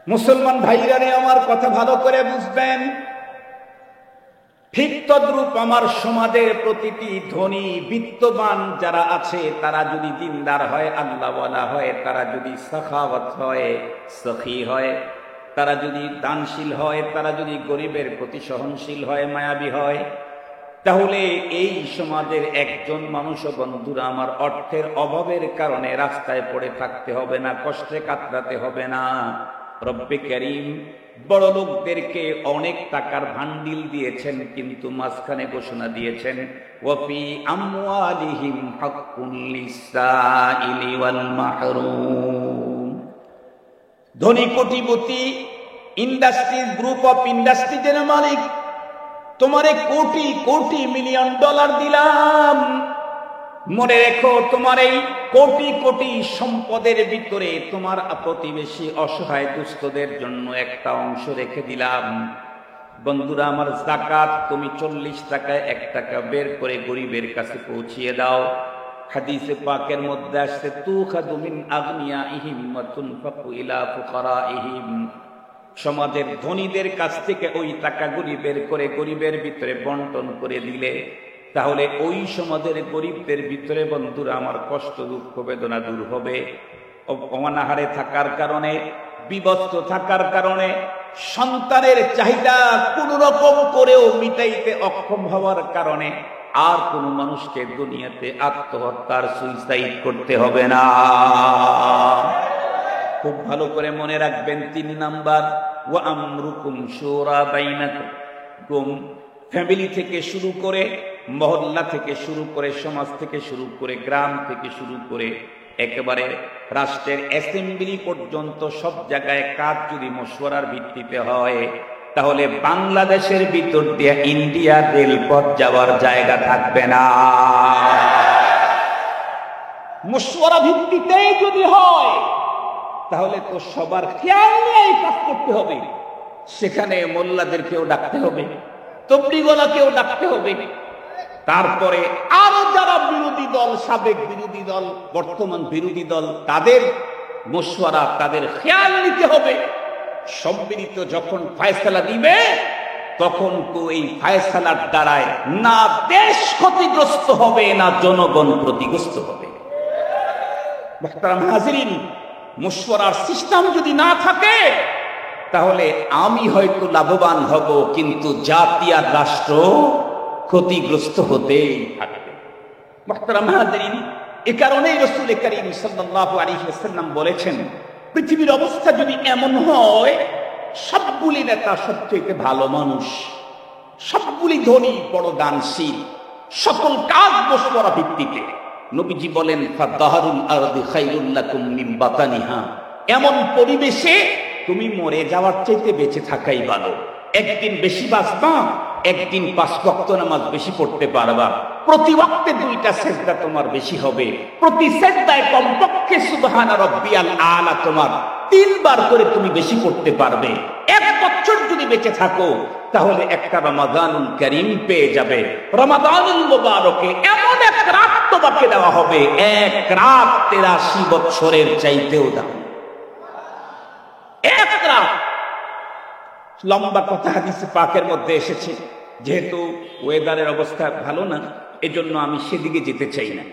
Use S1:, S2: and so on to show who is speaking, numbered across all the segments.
S1: মুসলমান ভাইরারে আমার কথা ভালো করে বুঝবেন। ঠিক তদ্রূপ আমার সমাজের প্রতিটি ধনী বিত্তবান যারা আছে তারা যদি দিনদার হয়, আল্লাহওয়ালা হয়, তারা যদি সাখাওয়াত হয়, সখী হয়, তারা যদি দানশীল হয়, তারা যদি গরিবের প্রতি সহনশীল হয়, মায়াবী হয়, তাহলে এই সমাজের একজন মানুষও বন্ধুরা আমার অর্থের অভাবের কারণে রাস্তায় পড়ে থাকতে হবে না, কষ্টে কাতরাতে হবে না। রব্বে কারীম বড় লোকদেরকে অনেক টাকার ভান্ডিল দিয়েছেন, কিন্তু মাঝখানে ঘোষণা দিয়েছেন ওয়াফি আমওয়ালিহিম হাক্কুন লিসাইলি ওয়াল মাহরুম। ধনী কোটিপতি ইন্ডাস্ট্রিজ, গ্রুপ অফ ইন্ডাস্ট্রিজের মালিক, তোমারে কোটি কোটি মিলিয়ন ডলার দিলাম, মনে রেখো তোমার এই কোটি কোটি সম্পদের ভিতরে তোমার প্রতিবেশী অসহায় দুস্থদের জন্য একটা অংশ রেখে দিলাম। বন্ধুরা আমার, যাকাত তুমি 40 টাকায় 1 টাকা বের করে গরিবের কাছে পৌঁছিয়ে দাও। হাদিসে পাকের মধ্যে আসছে তুখাযু মিন আগনিয়াইহিম ওয়া তুনফাকু ইলা ফুকারাইহিম। সমাজের ধনীদের কাছ থেকে ওই টাকাগুলি বের করে গরিবের ভিতরে বন্টন করে দিলে তাহলে ওই সমাজের গরিবদের ভিতরে বন্ধুরা আমার কষ্ট দুঃখ বেদনা দূর হবে। অনাহারে থাকার কারণে, বিবস্ত্র থাকার কারণে, সন্তানের চাহিদা কোন রকম করেও মিটাইতে অক্ষম হওয়ার কারণে আর কোন মানুষকে দুনিয়াতে আত্মহত্যার সুইসাইড করতে হবে না। খুব ভালো করে মনে রাখবেন। 3 নাম্বার, ওয়া আমরুকুম শুরা বাইনাকুম। ফ্যামিলি থেকে শুরু করে, মহল্লা থেকে শুরু করে, সমাজ থেকে শুরু করে, গ্রাম থেকে শুরু করে একেবারে রাষ্ট্রের অ্যাসেম্বলি পর্যন্ত সব জায়গায় কাজ যদি মশওয়ারার ভিত্তিতে হয় তাহলে বাংলাদেশের ভিতর দিয়ে ইন্ডিয়া রেলপথ যাওয়ার জায়গা থাকবে না। মশওয়ারা ভিত্তিতেই যদি হয় তাহলে তো সবার খেয়াল নিয়ে কাজ করতে হবে। সেখানে মোল্লাদেরকেও ডাকতে হবে, তবলিগওয়ালাকেও ডাকতে হবে, তারপরে আরো যারা বিরোধী দল, সাবেক বিরোধী দল, বর্তমান বিরোধী দল, তাদের মশওয়ারা, তাদের খেয়াল নিতে হবে। সম্মিলিত যখন ফয়সালা দিবে তখন তো এই ফয়সালার দ্বারায় না দেশ ক্ষতিগ্রস্ত হবে না জনগণ ক্ষতিগ্রস্ত হবে। মুহতারাম হাজিরিন, মশওয়ারার সিস্টেম যদি না থাকে তাহলে আমি হয়তো লাভবান হব, কিন্তু জাতি আর রাষ্ট্র ক্ষতিগ্রস্ত হতেই থাকবে। মুহতারাম হাজিরিন, এ কারণেই রাসূল করিম সাল্লাল্লাহু আলাইহি ওয়াসাল্লাম বলেছেন, পৃথিবীর অবস্থা যদি এমন হয় সবগুলি নেতা সবচেয়ে ভালো মানুষ, সবগুলি ধনী, বড় দানশীল, সকল কাজ মশওয়ারা ভিত্তিতে, নবীজি বলেন ফাদাহারুল আরদি খায়রুল লাকুম মিন বাতানিহা। এমন পরিবেশে তুমি মরে যাওয়ার চাইতে বেঁচে থাকাই ভালো। একদিন বেশি বাঁচবা, একদিন 5 ওয়াক্ত নামাজ বেশি পড়তে পারবা, প্রতি ওয়াক্তে 2টা সেজদা তোমার বেশি হবে, প্রতি সেজদায় কমপক্ষে সুবহান রাব্বিয়াল আলা তোমার 3 বার করে তুমি বেশি পড়তে পারবে। 1 বছর যদি বেঁচে থাকো তাহলে একটা রমাদানুল কারীম পেয়ে যাবে। রমাদানুল মুবারকে এমন এক রাত তোমাকে দেওয়া হবে, 1 রাত 83 বছরের চাইতেও দাম। 1 রাত। লম্বা কথা হাদিসে পাকের মধ্যে এসেছে। যেহেতু ওয়েদারের অবস্থা ভালো না, এজন্য আমি সেদিকে যেতে চাই না।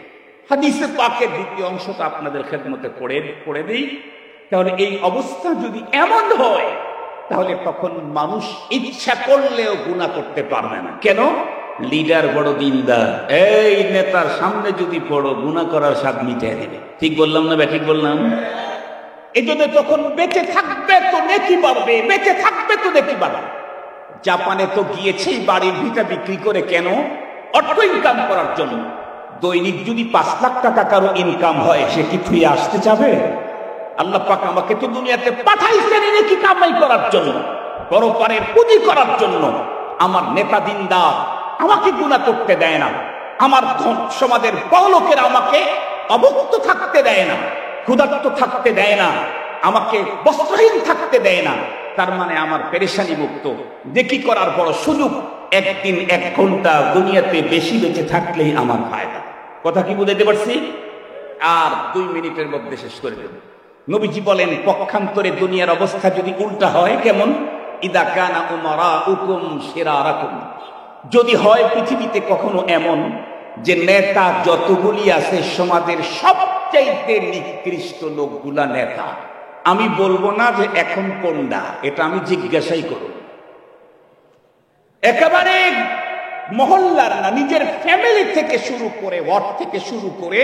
S1: হাদিসে পাকের দ্বিতীয় অংশটা আপনাদের খেদমতে পড়ে দিই। তাহলে এই অবস্থা যদি এমন হয় তাহলে তখন মানুষ ইচ্ছা করলেও গুনাহ করতে পারবে না। কেন? লিডার বড় দিনদার, এই নেতার সামনে যদি পড়ো গুনাহ করার স্বাদ মিটিয়ে দেবে। ঠিক বললাম না? ঠিক বললাম? এই জন্য তখন বেঁচে থাকবে তো নেকি বাড়বে, বেঁচে থাকবে তো নেকি বাড়বে। জাপানে তো গিয়েছেই বাড়ির ভিটা বিক্রি করে। কেন? অর্থ ইনকাম করার জন্য। দৈনিক যদি 5 লাখ টাকা কারো ইনকাম হয়, সে কি ফিরে আসতে চাবে? আল্লাহ পাক আমাকে তো দুনিয়াতে পাঠাইছেন নেকি কামাই করার জন্য, বড় পারের পুঁজি করার জন্য। আমার নেতা দিনদার আমাকে গুনাহ করতে দেয় না, আমার সমাজের বড় লোকেরা আমাকে অভুক্ত থাকতে দেয় না, ক্ষুধার্ত থাকতে দেয় না, আমাকে বস্ত্রহীন থাকতে দেয় না। তার মানে আমার পেরেশানি মুক্ত নেকি করার বড় সুযোগ। একদিন 1 ঘন্টা দুনিয়াতে বেশি বেঁচে থাকলেই আমার ফায়দা। কথা কি বুঝাইতে পারছি? আর 2 মিনিটের মধ্যে শেষ করে দেব। নবীজি বলেন পক্ষান্তরে দুনিয়ার অবস্থা যদি উল্টা হয়, কেমন? ইদা কানা উমারাউকুম শিরারাকুম, যদি হয় পৃথিবীতে কখনো এমন যে নেতা যতগুলি আছে সমাজের সবচাইতে নিকৃষ্ট লোকগুলা নেতা, আমি বলবো না যে এখন কোনটা, এটা আমি জিজ্ঞাসাই করব। একেবারে মহল্লার না, নিজের ফ্যামিলি থেকে শুরু করে, ওয়ার্ড থেকে শুরু করে,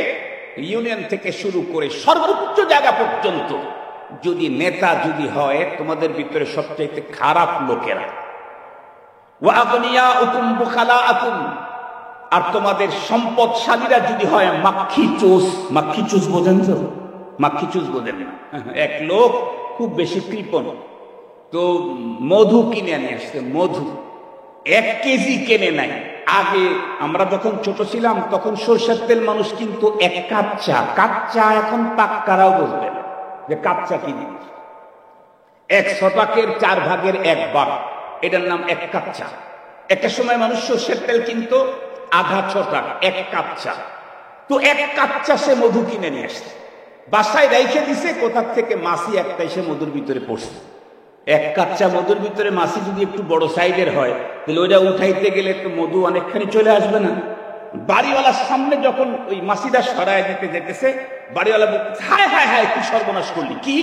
S1: ইউনিয়ন থেকে শুরু করে সর্বোচ্চ জায়গা পর্যন্ত যদি নেতা যদি হয় তোমাদের ভিতরে সবচাইতে খারাপ লোকেরা, ওয়া আগনিয়াউকুম বুখালাআকুম, আর তোমাদের সম্পদশালীরা যদি হয় মাক্ষী চুষ। মাক্ষী চুষ বোঝেন তো? মাক্ষী চুষ বোঝেন না? এক লোক খুব বেশি কৃপণ, তো মধু কিনে নিয়ে আসছে। মধু 1 কেজি কেনে নাই। আগে আমরা যখন ছোট ছিলাম তখন সরষের তেল মানুষ কিন্তু 1 কাপ চা, কাচ্চা এখন পাক্কারাও বলবেন যে কাচ্চা কি জিনিস। 100 টাকার 4 ভাগের 1 ভাগ, এটার নাম 1 কাপ চা। একটা সময় মানুষ সরষের তেল কিন্তু আধা 6 টাকা 1 কাপ চা। তো 1 কাপ চা সে মধু কিনে নিয়ে আসছে, বাসায় রেখে দিছে। কোথা থেকে মাছি একটা এসে মধুর ভিতরে পড়ছে। 1 কাপ চা মধুর ভিতরে মাছি যদি একটু বড় সাইজের হয় তাহলে ওইটা উঠাইতে গেলে তো মধু অনেকখানি চলে আসবে না? বাড়িওয়ালার সামনে যখন ওই মাছিটা সরায় দিতে যেতেছে, বাড়িওয়ালা বলতেছে হায় হায় হায় কি সর্বনাশ করলি। কি?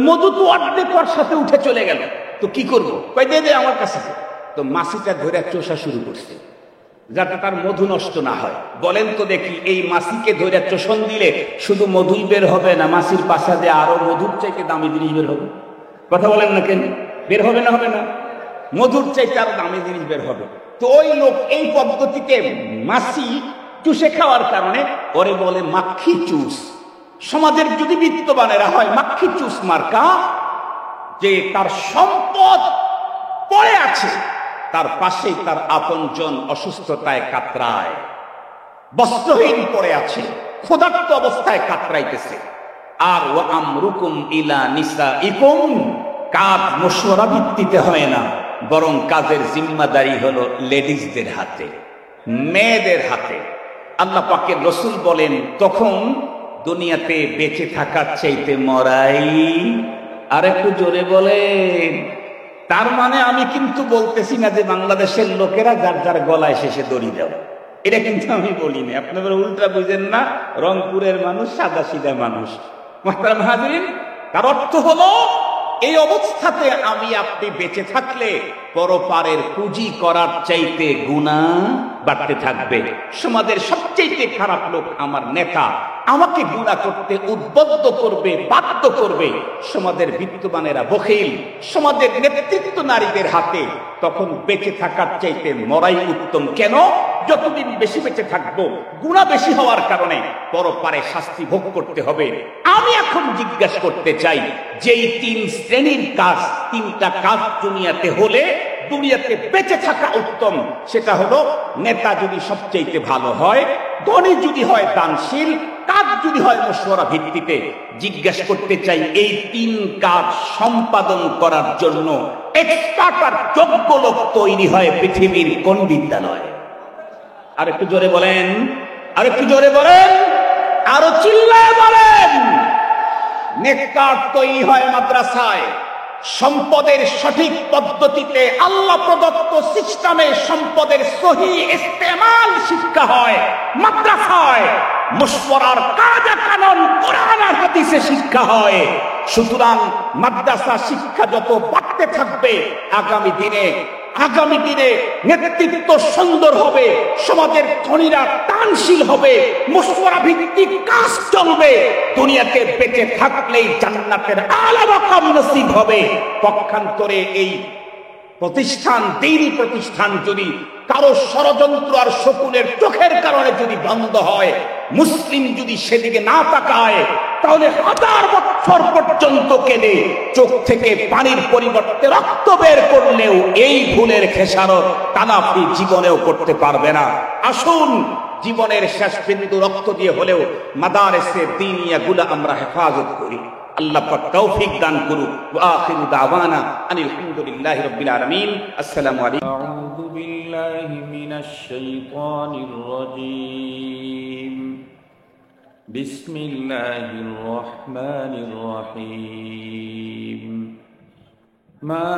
S1: মধু তো অর্ধেক ওর সাথে উঠে চলে গেল, তো কি করবো? দে দে আমার কাছে। তো মাছিটা ধরে চোষা শুরু করছে যাতে তার মধু নষ্ট না হয়। বলেন তো দেখি, এই মাছিকে ধরে চোষণ দিলে শুধু মধুই বের হবে না, মাছির পাশা দিয়ে আরো মধুর চাইতে দামি জিনিস বের হবে? কথা বলেন না কেন? বের হবে না? হবে না? মধুর চাইতে আরো দামি জিনিস বের হবে। তো ওই লোক এই পদ্ধতিতে মাছি চুষে খাওয়ার কারণে ওরে বলে মাক্ষী চুষ। সমাজের যদি বিত্তবানেরা হয় মাক্ষী চুষ মার্কা, যে তার সম্পদ পড়ে আছে, তার পাশেই তার আপনজন অসুস্থতায় কাতরায়, বস্ত্রহীন পড়ে আছে, ক্ষুধার্ত অবস্থায় কাতরাইতেছে। আর ওয়া আমরুকুম ইলা নিসাইকুম, কাজ মশওয়ারা ভিত্তিতে হয় না, বরং কাজের জিম্মাদারি হলো লেডিজদের হাতে, মেয়েদের হাতে। আল্লাহ পাকের রাসূল বলেন তখন দুনিয়াতে বেঁচে থাকার চাইতে মরাই। আর একটু জোরে বলেন। তার মানে আমি কিন্তু বলতেছি না যে বাংলাদেশের লোকেরা যার যার গলায় শেষে দড়ি দেয়, এটা কিন্তু আমি বলি না। আপনারা উল্টা বুঝেন না, রংপুরের মানুষ সাদা সিধা মানুষ। মুহতারাম হাজিরিন, তার অর্থ হলো এই অবস্থাতে আমি আপনি বেঁচে থাকলে পরপারের পুঁজি করার চাইতে গুনাহ বাড়তে থাকবে। সমাজের সবচেয়ে খারাপ লোক আমার নেতা, আমাকে গুনাহ করতে উদ্বুদ্ধ করবে, বাধ্য করবে। সমাজের বিত্তবানেরা বখিল, সমাজের নেতৃত্ব নারীদের হাতে। তখন বেঁচে থাকার চাইতে মরাই উত্তম। কেন? যতদিন বেশি বেঁচে থাকবো গুনাহ বেশি হওয়ার কারণে পরপারে শাস্তি ভোগ করতে হবে। আমি এখন জিজ্ঞাসা করতে চাই, যেই 3 শ্রেণীর কাজ, 3টা কাজ দুনিয়াতে হলে দুনিয়াতে বেঁচে থাকা উত্তম, সেটা হলো নেতা যদি সবচেয়ে ভালো হয়, ধনী যদি হয় দানশীল, কাজ যদি হয় মশওয়ারা ভিত্তিতে। জিজ্ঞাসা করতে চাই, এই 3 কাজ সম্পাদন করার জন্য এক্সপার্ট আর যোগ্য লোক তৈরি হয় পৃথিবীর কোন বিদ্যালয়? আর একটু জোরে বলেন, আর একটু জোরে বলেন, আরো চিল্লায় বলেন। নেককার তৈরি হয় মাদ্রাসায়। সম্পদের সঠিক পদ্ধতিতে আল্লাহ প্রদত্ত সিস্টেমে সম্পদের সহি ইস্তেমাল শিক্ষা হয় মাদ্রাসায়। মশওয়ারার কায়দা কানুন কোরআন আর হাদিসে শিক্ষা হয়। সুতরাং মাদ্রাসা শিক্ষা যত বাড়তে থাকবে, আগামী দিনে নেতৃত্ব সুন্দর হবে, সমাজের ধনীরা দানশীল হবে, মশওয়ারা ভিত্তিক কাজ চলবে। দুনিয়াতে বেঁচে থাকলেই জান্নাতের আলা মাকাম নসিব হবে। পক্ষান্তরে এই প্রতিষ্ঠান, দ্বীনি প্রতিষ্ঠান যদি কারো ষড়যন্ত্র আর শকুনের চোখের কারণে যদি বন্ধ হয়, মুসলিম যদি সেদিকে না তাকায়, তাহলে 1000 বছর পর্যন্ত কেঁদে চোখ থেকে পানির পরিবর্তে রক্ত বের করলেও এই ভুলের খেসারত তানাফি জীবনেও করতে পারবে না। আসুন জীবনের শেষ বিন্দু রক্ত দিয়ে হলেও মাদারেসে দ্বীনিয়া গুলা আমরা হেফাজত করি। আল্লাহ পাক তৌফিক দান করুক। ওয়া আখিরু দাওয়ানা আনিল হামদুলিল্লাহি রাব্বিল আলামিন। আসসালামু আলাইকুম। আউযু বিল্লাহি মিনাশ শাইতানির রাজীম। بسم الله الرحمن الرحيم ما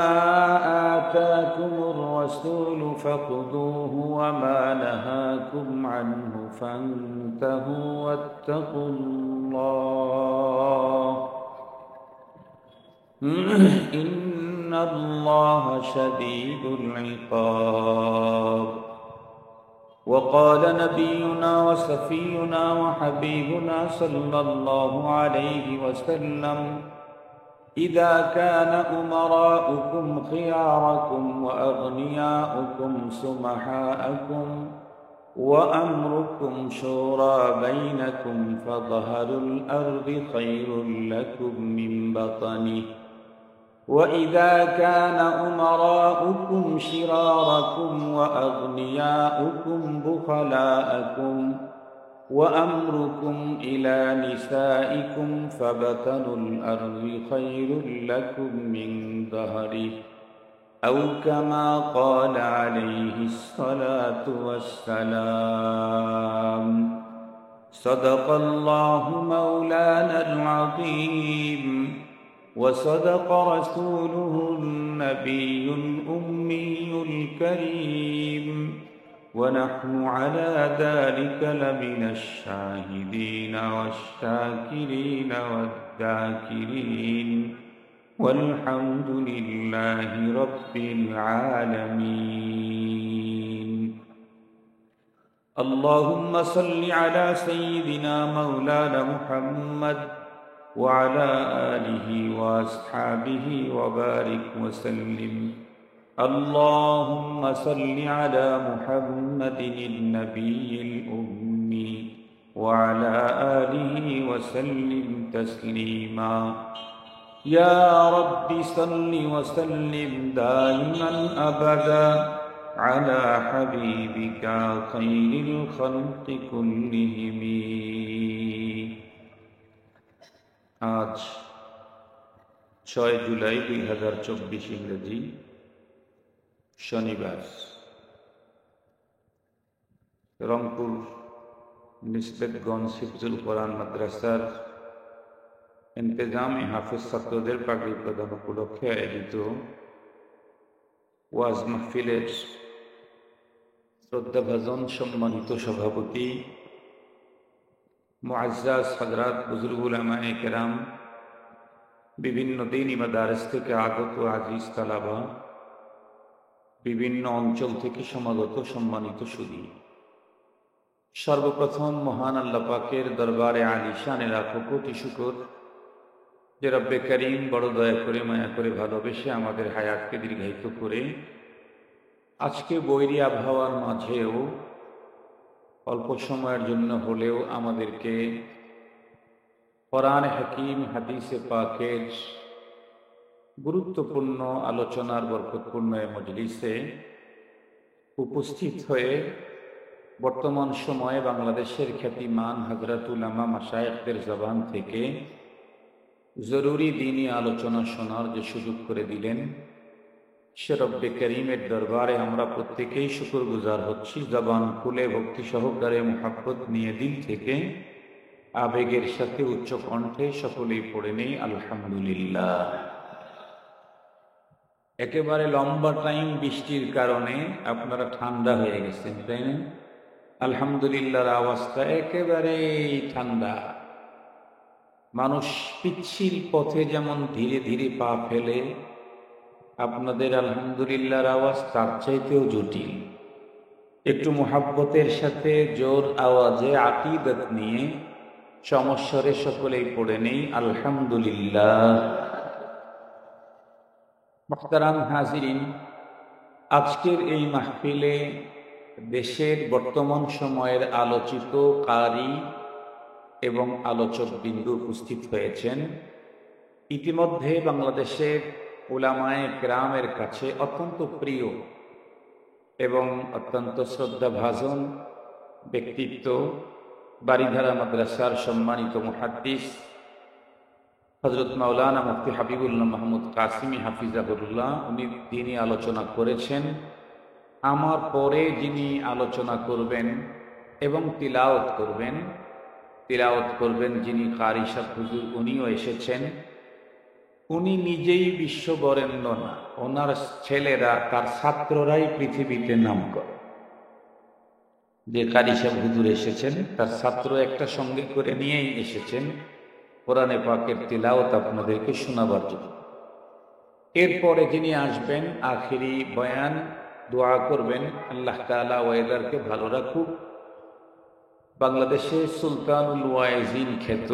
S1: آتاكم الرسول فخذوه وما نهاكم عنه فانتهوا واتقوا الله إن الله شديد العقاب وقال نبينا وصفينا وحبيبنا صلى الله عليه وسلم إذا كان أمراؤكم خياركم وأغنياؤكم سمحاءكم وأمركم شورى بينكم فظهر الأرض خير لكم من بطنه وإذا كان أمراؤكم شراركم وأغنياؤكم بخلاءكم وأمركم إلى نسائكم فبطن الأرض خير لكم من ظهره أو كما قال عليه الصلاة والسلام صدق الله مولانا العظيم وصدق رسوله النبي الأمي الكريم ونحن على ذلك لمن الشاهدين والشاكرين والذاكرين والحمد لله رب العالمين اللهم صل على سيدنا مولانا محمد وعلى آله وأصحابه وبارك وسلم اللهم صل على محمد النبي الأمي وعلى آله وسلم تسليما يا رب صل وسلم دائما أبدا على حبيبك خير الخلق كلهم আজ 6 জুলাই 2024 ইংরেজি শনিবার রংপুর নিসবতগঞ্জ হিফজুল কোরআন মাদ্রাসার ইন্তেজামে হাফেজ ছাত্রদের পাগড়ি প্রদান উপলক্ষে আয়োজিত ওয়াজ মাহফিলের শ্রদ্ধাভাজন সম্মানিত সভাপতি মুআজ্জাজ হযরত বুজুর্গুল উলামায়ে কেরাম, বিভিন্ন দ্বীনি মাদারিস থেকে আগত আজিজ তালাবা, বিভিন্ন অঞ্চল থেকে সমাগত সম্মানিত সুধী, সর্বপ্রথম মহান আল্লাহ পাকের দরবারে আলিশানে লাখো কোটি শুকর যে রব্বে করিম বড় দয়া করে মায়া করে ভালোবেসে আমাদের হায়াতকে দীর্ঘায়িত করে আজকে বৈরী আবহাওয়ার মাঝেও অল্প সময়ের জন্য হলেও আমাদেরকে কোরআন হাকিম হাদিসে পাকের গুরুত্বপূর্ণ আলোচনার বরকতপূর্ণ মজলিসে উপস্থিত হয়ে বর্তমান সময়ে বাংলাদেশের খ্যাতিমান হযরত উলামা মাশায়েখদের জবান থেকে জরুরি দ্বীনি আলোচনা শোনার যে সুযোগ করে দিলেন, সে রব্বে করিমের দরবারে আমরা প্রত্যেকেই শুকরগুজার হচ্ছি। জবান খুলে ভক্তি সহকারে মুহাব্বত নিয়ে দিল থেকে আবেগের সাথে উচ্চ কণ্ঠে সকলেই পড়ে নেই আলহামদুলিল্লাহ। একেবারে লম্বা টাইম বৃষ্টির কারণে আপনারা ঠান্ডা হয়ে গেছেন, তাই না? আলহামদুলিল্লাহর আওয়াজটা একেবারেই ঠান্ডা। মানুষ পিচ্ছিল পথে যেমন ধীরে ধীরে পা ফেলে, আপনাদের আলহামদুলিল্লাহর আওয়াজ তার চাইতেও জটিল। একটু মুহাব্বতের সাথে জোর আওয়াজে আকীদত নিয়ে সমস্বরে সকলেই পড়ে নেই আলহামদুলিল্লাহ। মুহতারাম হাজিরিন, আজকের এই মাহফিলে দেশের বর্তমান সময়ের আলোচিত কারি এবং আলোচক বিন্দু উপস্থিত হয়েছেন। ইতিমধ্যে বাংলাদেশের উলামায়ে কেরামের কাছে অত্যন্ত প্রিয় এবং অত্যন্ত শ্রদ্ধাভাজন ব্যক্তিত্ব বারিধারা মাদ্রাসার সম্মানিত মুহাদ্দিস হযরত মাওলানা মুফতি হাবিবুল্লাহ মাহমুদ কাসিমি হাফিজাহুল্লাহ, উনি তিনি আলোচনা করেছেন। আমার পরে যিনি আলোচনা করবেন এবং তিলাওয়াত করবেন তিলাওয়াত করবেন যিনি কারি সাহেব হুজুর, উনিও এসেছেন। উনি নিজেই বিশ্ববরেণ্য না, ওনার ছেলেরা, তার ছাত্ররাই পৃথিবীতে নাম করে। যে কারি সাহেব হুজুর এসেছেন তার ছাত্র একটা সঙ্গে করে নিয়েই এসেছেন কোরআনে পাকের তিলাওয়াত আপনাদেরকে শোনাবার জন্য। এরপরে যিনি আসবেন আখিরি বয়ান, দোয়া করবেন আল্লাহ তাআলা ওয়েদারকে ভালো রাখুক। বাংলাদেশে সুলতানুল ওয়াইজিন খ্যাত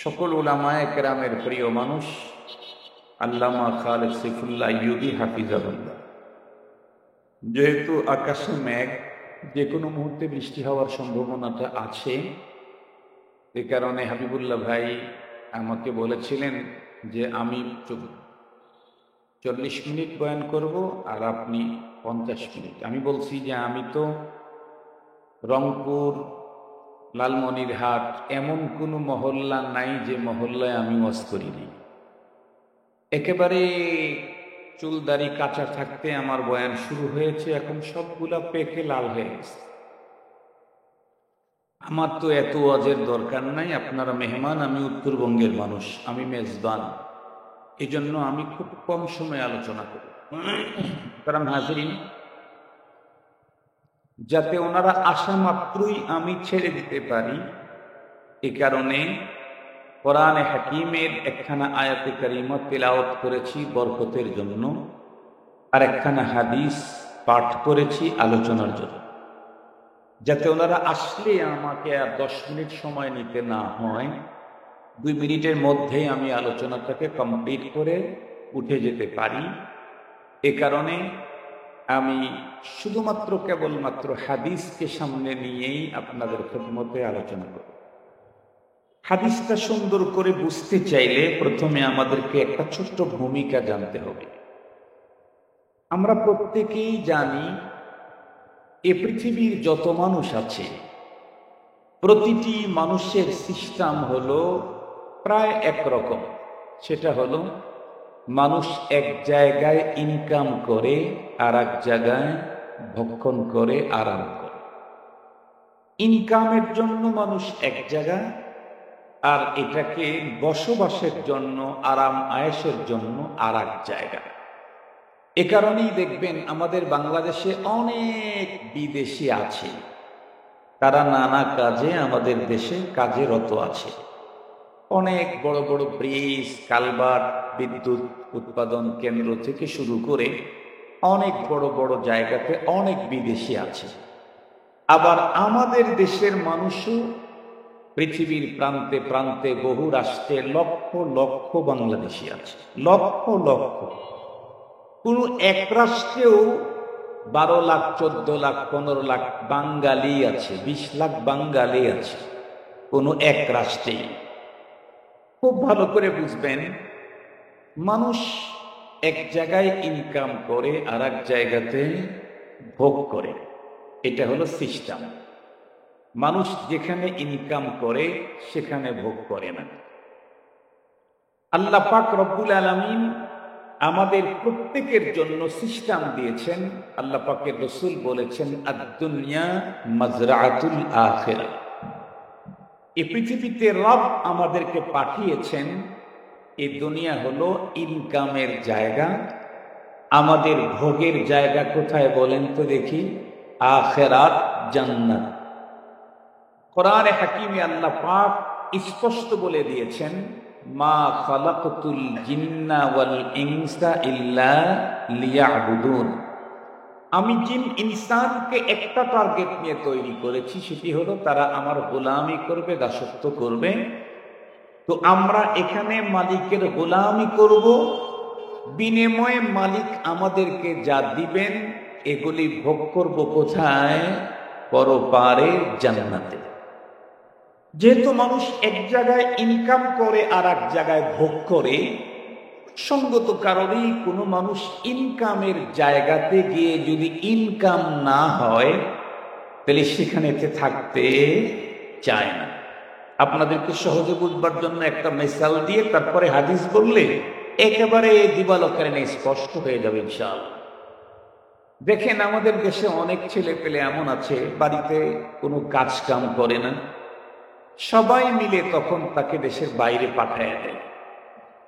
S1: সকল উলামায়ে কেরামের প্রিয় মানুষ আল্লামা খালেদ সাইফুল্লাহ আইয়ুবী হাফিজাহুল্লাহ। যেহেতু আকাশে মেঘ, যে কোনো মুহূর্তে বৃষ্টি হওয়ার সম্ভাবনাটা আছে, এ কারণে হাবিবুল্লাহ ভাই আমাকে বলেছিলেন যে আমি 40 মিনিট বয়ান করব আর আপনি 50 মিনিট। আমি বলছি যে আমি তো রংপুর, লালমনিরহাট এমন কোনো মহল্লা নাই যে মহল্লায় আমি ওয়াজ করিনি। একেবারে চুলদারি কাঁচা থাকতে আমার বয়ান শুরু হয়েছে, এখন সবগুলা পেকে লাল হয়ে গেছে। আমার তো এত ওয়াজের দরকার নাই, আপনারা মেহমান, আমি উত্তরবঙ্গের মানুষ, আমি মেজবান, এই জন্য আমি খুব কম সময় আলোচনা করি। কারণ হাজিরিন, যাতে ওনারা আসা মাত্রই আমি ছেড়ে দিতে পারি, এ কারণে কোরআনে হাকিমের একখানা আয়াতে কারিমা তিলাওয়াত করেছি বরকতের জন্য, আর একখানা হাদিস পাঠ করেছি আলোচনার জন্য, যাতে ওনারা আসলে আমাকে আর 10 মিনিট সময় নিতে না হয়। 2 মিনিটের মধ্যেই আমি আলোচনাটাকে কমপ্লিট করে উঠে যেতে পারি। এ কারণে আমি শুধুমাত্র কেবলমাত্র হাদিসকে সামনে নিয়েই আপনাদের খেদমতে আলোচনা করব। হাদিসটা সুন্দর করে বুঝতে চাইলে প্রথমে আমাদেরকে একটা ছোট্ট ভূমিকা জানতে হবে। আমরা প্রত্যেকেই জানি এ পৃথিবীর যত মানুষ আছে, প্রতিটি মানুষের সিস্টেম হলো প্রায় একরকম। সেটা হলো মানুষ এক জায়গায় ইনকাম করে আর এক জায়গায় ভক্ষণ করে, আরাম করে। ইনকামের জন্য মানুষ এক জায়গায়, আর এটাকে বসবাসের জন্য, আরাম আয়েশের জন্য আর এক জায়গায়। এ কারণেই দেখবেন আমাদের বাংলাদেশে অনেক বিদেশি আছে, তারা নানা কাজে আমাদের দেশে কাজেরত আছে। অনেক বড় বড় ব্রিজ, কালভার্ট, বিদ্যুৎ উৎপাদন কেন্দ্র থেকে শুরু করে অনেক বড় বড় জায়গাতে অনেক বিদেশি আছে। আবার আমাদের দেশের মানুষও পৃথিবীর প্রান্তে প্রান্তে বহু রাষ্ট্রে লক্ষ লক্ষ বাংলাদেশি আছে, লক্ষ লক্ষ। কোন এক রাষ্ট্রেও 12 লাখ, 14 লাখ, 15 লাখ বাঙালি আছে, 20 লাখ বাঙালি আছে কোন এক রাষ্ট্রেই। খুব ভালো করে বুঝবেন, মানুষ এক জায়গায় ইনকাম করে আর এক জায়গাতে ভোগ করে, এটা হলো সিস্টেম। মানুষ যেখানে ইনকাম করে সেখানে ভোগ করে না। আল্লাহ পাক রব্বুল আলামিন আমাদের প্রত্যেকের জন্য সিস্টেম দিয়েছেন। আল্লাহ পাকের রাসূল বলেছেন, আদ-দুনিয়া মাজরাআতুল আখিরা। এই পৃথিবীতে রব আমাদেরকে পাঠিয়েছেন, এই দুনিয়া হলো ইনকামের জায়গা। আমাদের ভোগের জায়গা কোথায় বলেন তো দেখি? আখিরাত, জান্নাত। কোরআনে হাকিমে আল্লাহ পাক স্পষ্ট বলে দিয়েছেন, মা খালাকতুল জিন্না ওয়াল ইনসা ইল্লা লিয়াবুদুন। আমি জিন ইনসানকে একটা টার্গেট নিয়ে তৈরি করেছি, সেটি হলো তারা আমার গোলামি করবে, দাসত্ব করবে। তো আমরা এখানে মালিকের গোলামি করব, বিনিময়ে মালিক আমাদেরকে যা দিবেন এগুলি ভোগ করব কোথায়? পরপারে, জান্নাতে। যেহেতু মানুষ এক জায়গায় ইনকাম করে আর এক জায়গায় ভোগ করে, সঙ্গত কারণেই কোনো মানুষ ইনকামের জায়গাতে গিয়ে যদি ইনকাম না হয় তাহলে সেখানেতে থাকতে চায় না। আপনাদেরকে সহজে বুঝবার জন্য একটা মিসাল দিয়ে তারপরে হাদিস বললে একেবারে দিবালোকের স্পষ্ট হয়ে যাবে ইনশাআল্লাহ। দেখেন, আমাদের দেশে অনেক ছেলে পেলে এমন আছে, বাড়িতে কোনো কাজ কাম করে না, সবাই মিলে তখন তাকে দেশের বাইরে পাঠায় দেয়।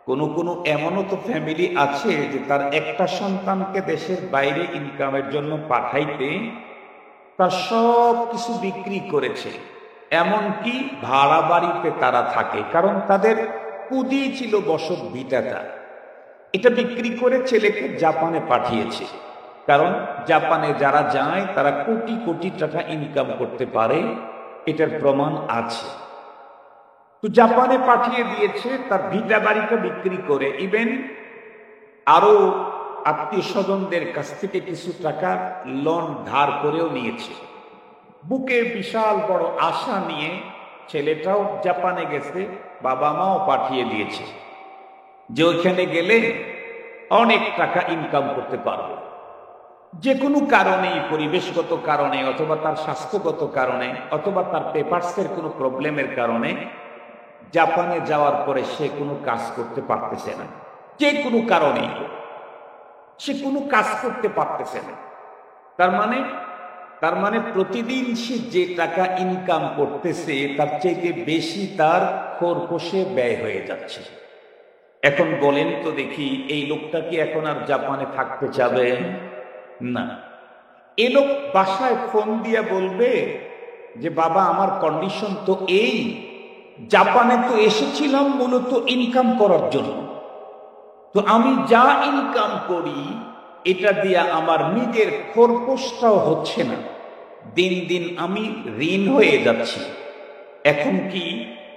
S1: কোনো কোনো এমনও তো ফ্যামিলি আছে যে তার একটা সন্তানকে দেশের বাইরে ইনকামের জন্য পাঠাইতে তার সব কিছু বিক্রি করেছে, এমনকি ভাড়া বাড়িতে তারা থাকে, কারণ তাদের পুঁজি ছিল বসত ভিটাটা। এটা বিক্রি করে ছেলেকে জাপানে পাঠিয়েছে, কারণ জাপানে যারা যায় তারা কোটি কোটি টাকা ইনকাম করতে পারে, এটার প্রমাণ আছে। তো জাপানে পাঠিয়ে দিয়েছে, তার ভিটা বাড়িটা বিক্রি করে, ইভেন আরো আত্মীয় স্বজনদের কাছ থেকে কিছু টাকা লোন ধার করেও নিয়েছে। বুকে বিশাল বড় আশা নিয়ে ছেলেটাও জাপানে গেছে, বাবা মাও পাঠিয়ে দিয়েছে যে ওইখানে গেলে অনেক টাকা ইনকাম করতে পারবে। যে কোনো কারণে, পরিবেশগত কারণে অথবা তার স্বাস্থ্যগত কারণে অথবা তার পেপারসের কোনো প্রবলেমের কারণে জাপানে যাওয়ার পরে সে কোনো কাজ করতে পারতেছে না। যে কোনো কারণেই সে কোনো কাজ করতে পারতেছে না। তার মানে প্রতিদিন সে যে টাকা ইনকাম করতেছে তার চেয়ে বেশি তার খোরপোশে ব্যয় হয়ে যাচ্ছে। এখন বলেন তো দেখি, এই লোকটা কি এখন আর জাপানে থাকতে চাবে? না। এ লোক বাসায় ফোন দিয়ে বলবে যে বাবা, আমার কন্ডিশন তো এই, জাপানে তো এসেছিলাম মূলত ইনকাম করার জন্য, তো আমি যা ইনকাম করি এটা দিয়ে আমার নিজের খোরপোশটাও হচ্ছে না, দিন দিন আমি ঋণ হয়ে যাচ্ছি। এখন কি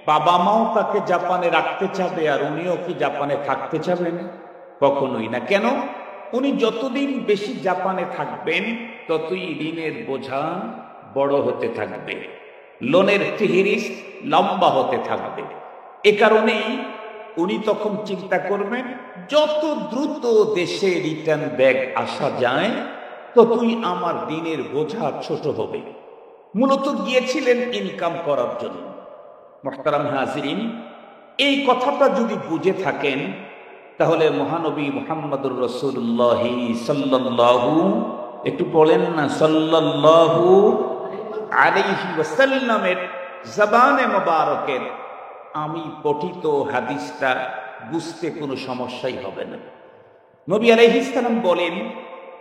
S1: বাবা মাও তাকে জাপানে রাখতে চাবে আর উনিও কি জাপানে থাকতে চাবেন? কখনোই না। কেন? উনি যতদিন বেশি জাপানে থাকবেন ততই ঋণের বোঝা বড় হতে থাকবে, লোনের ফিহিরিস্ট লম্বা হতে থাকবে। এ কারণেই উনি তখন চিন্তা করবেন যত দ্রুত দেশে রিটার্ন ব্যাক আসা যায় ততই আমার ঋণের বোঝা ছোট হবে। মূলত গিয়েছিলেন ইনকাম করার জন্য। মুহতারাম হাজিরিন, এই কথাটা যদি বুঝে থাকেন তাহলে মহানবী মুহাম্মদুর রাসূলুল্লাহ সাল্লাল্লাহু, একটু বলেন না, সাল্লাল্লাহু আলাইহি ওয়াসাল্লামের জবানে মোবারকের আমি পঠিত হাদিসটা বুঝতে কোনো সমস্যাই হবে না। নবী আলাইহিস সালাম বলেন,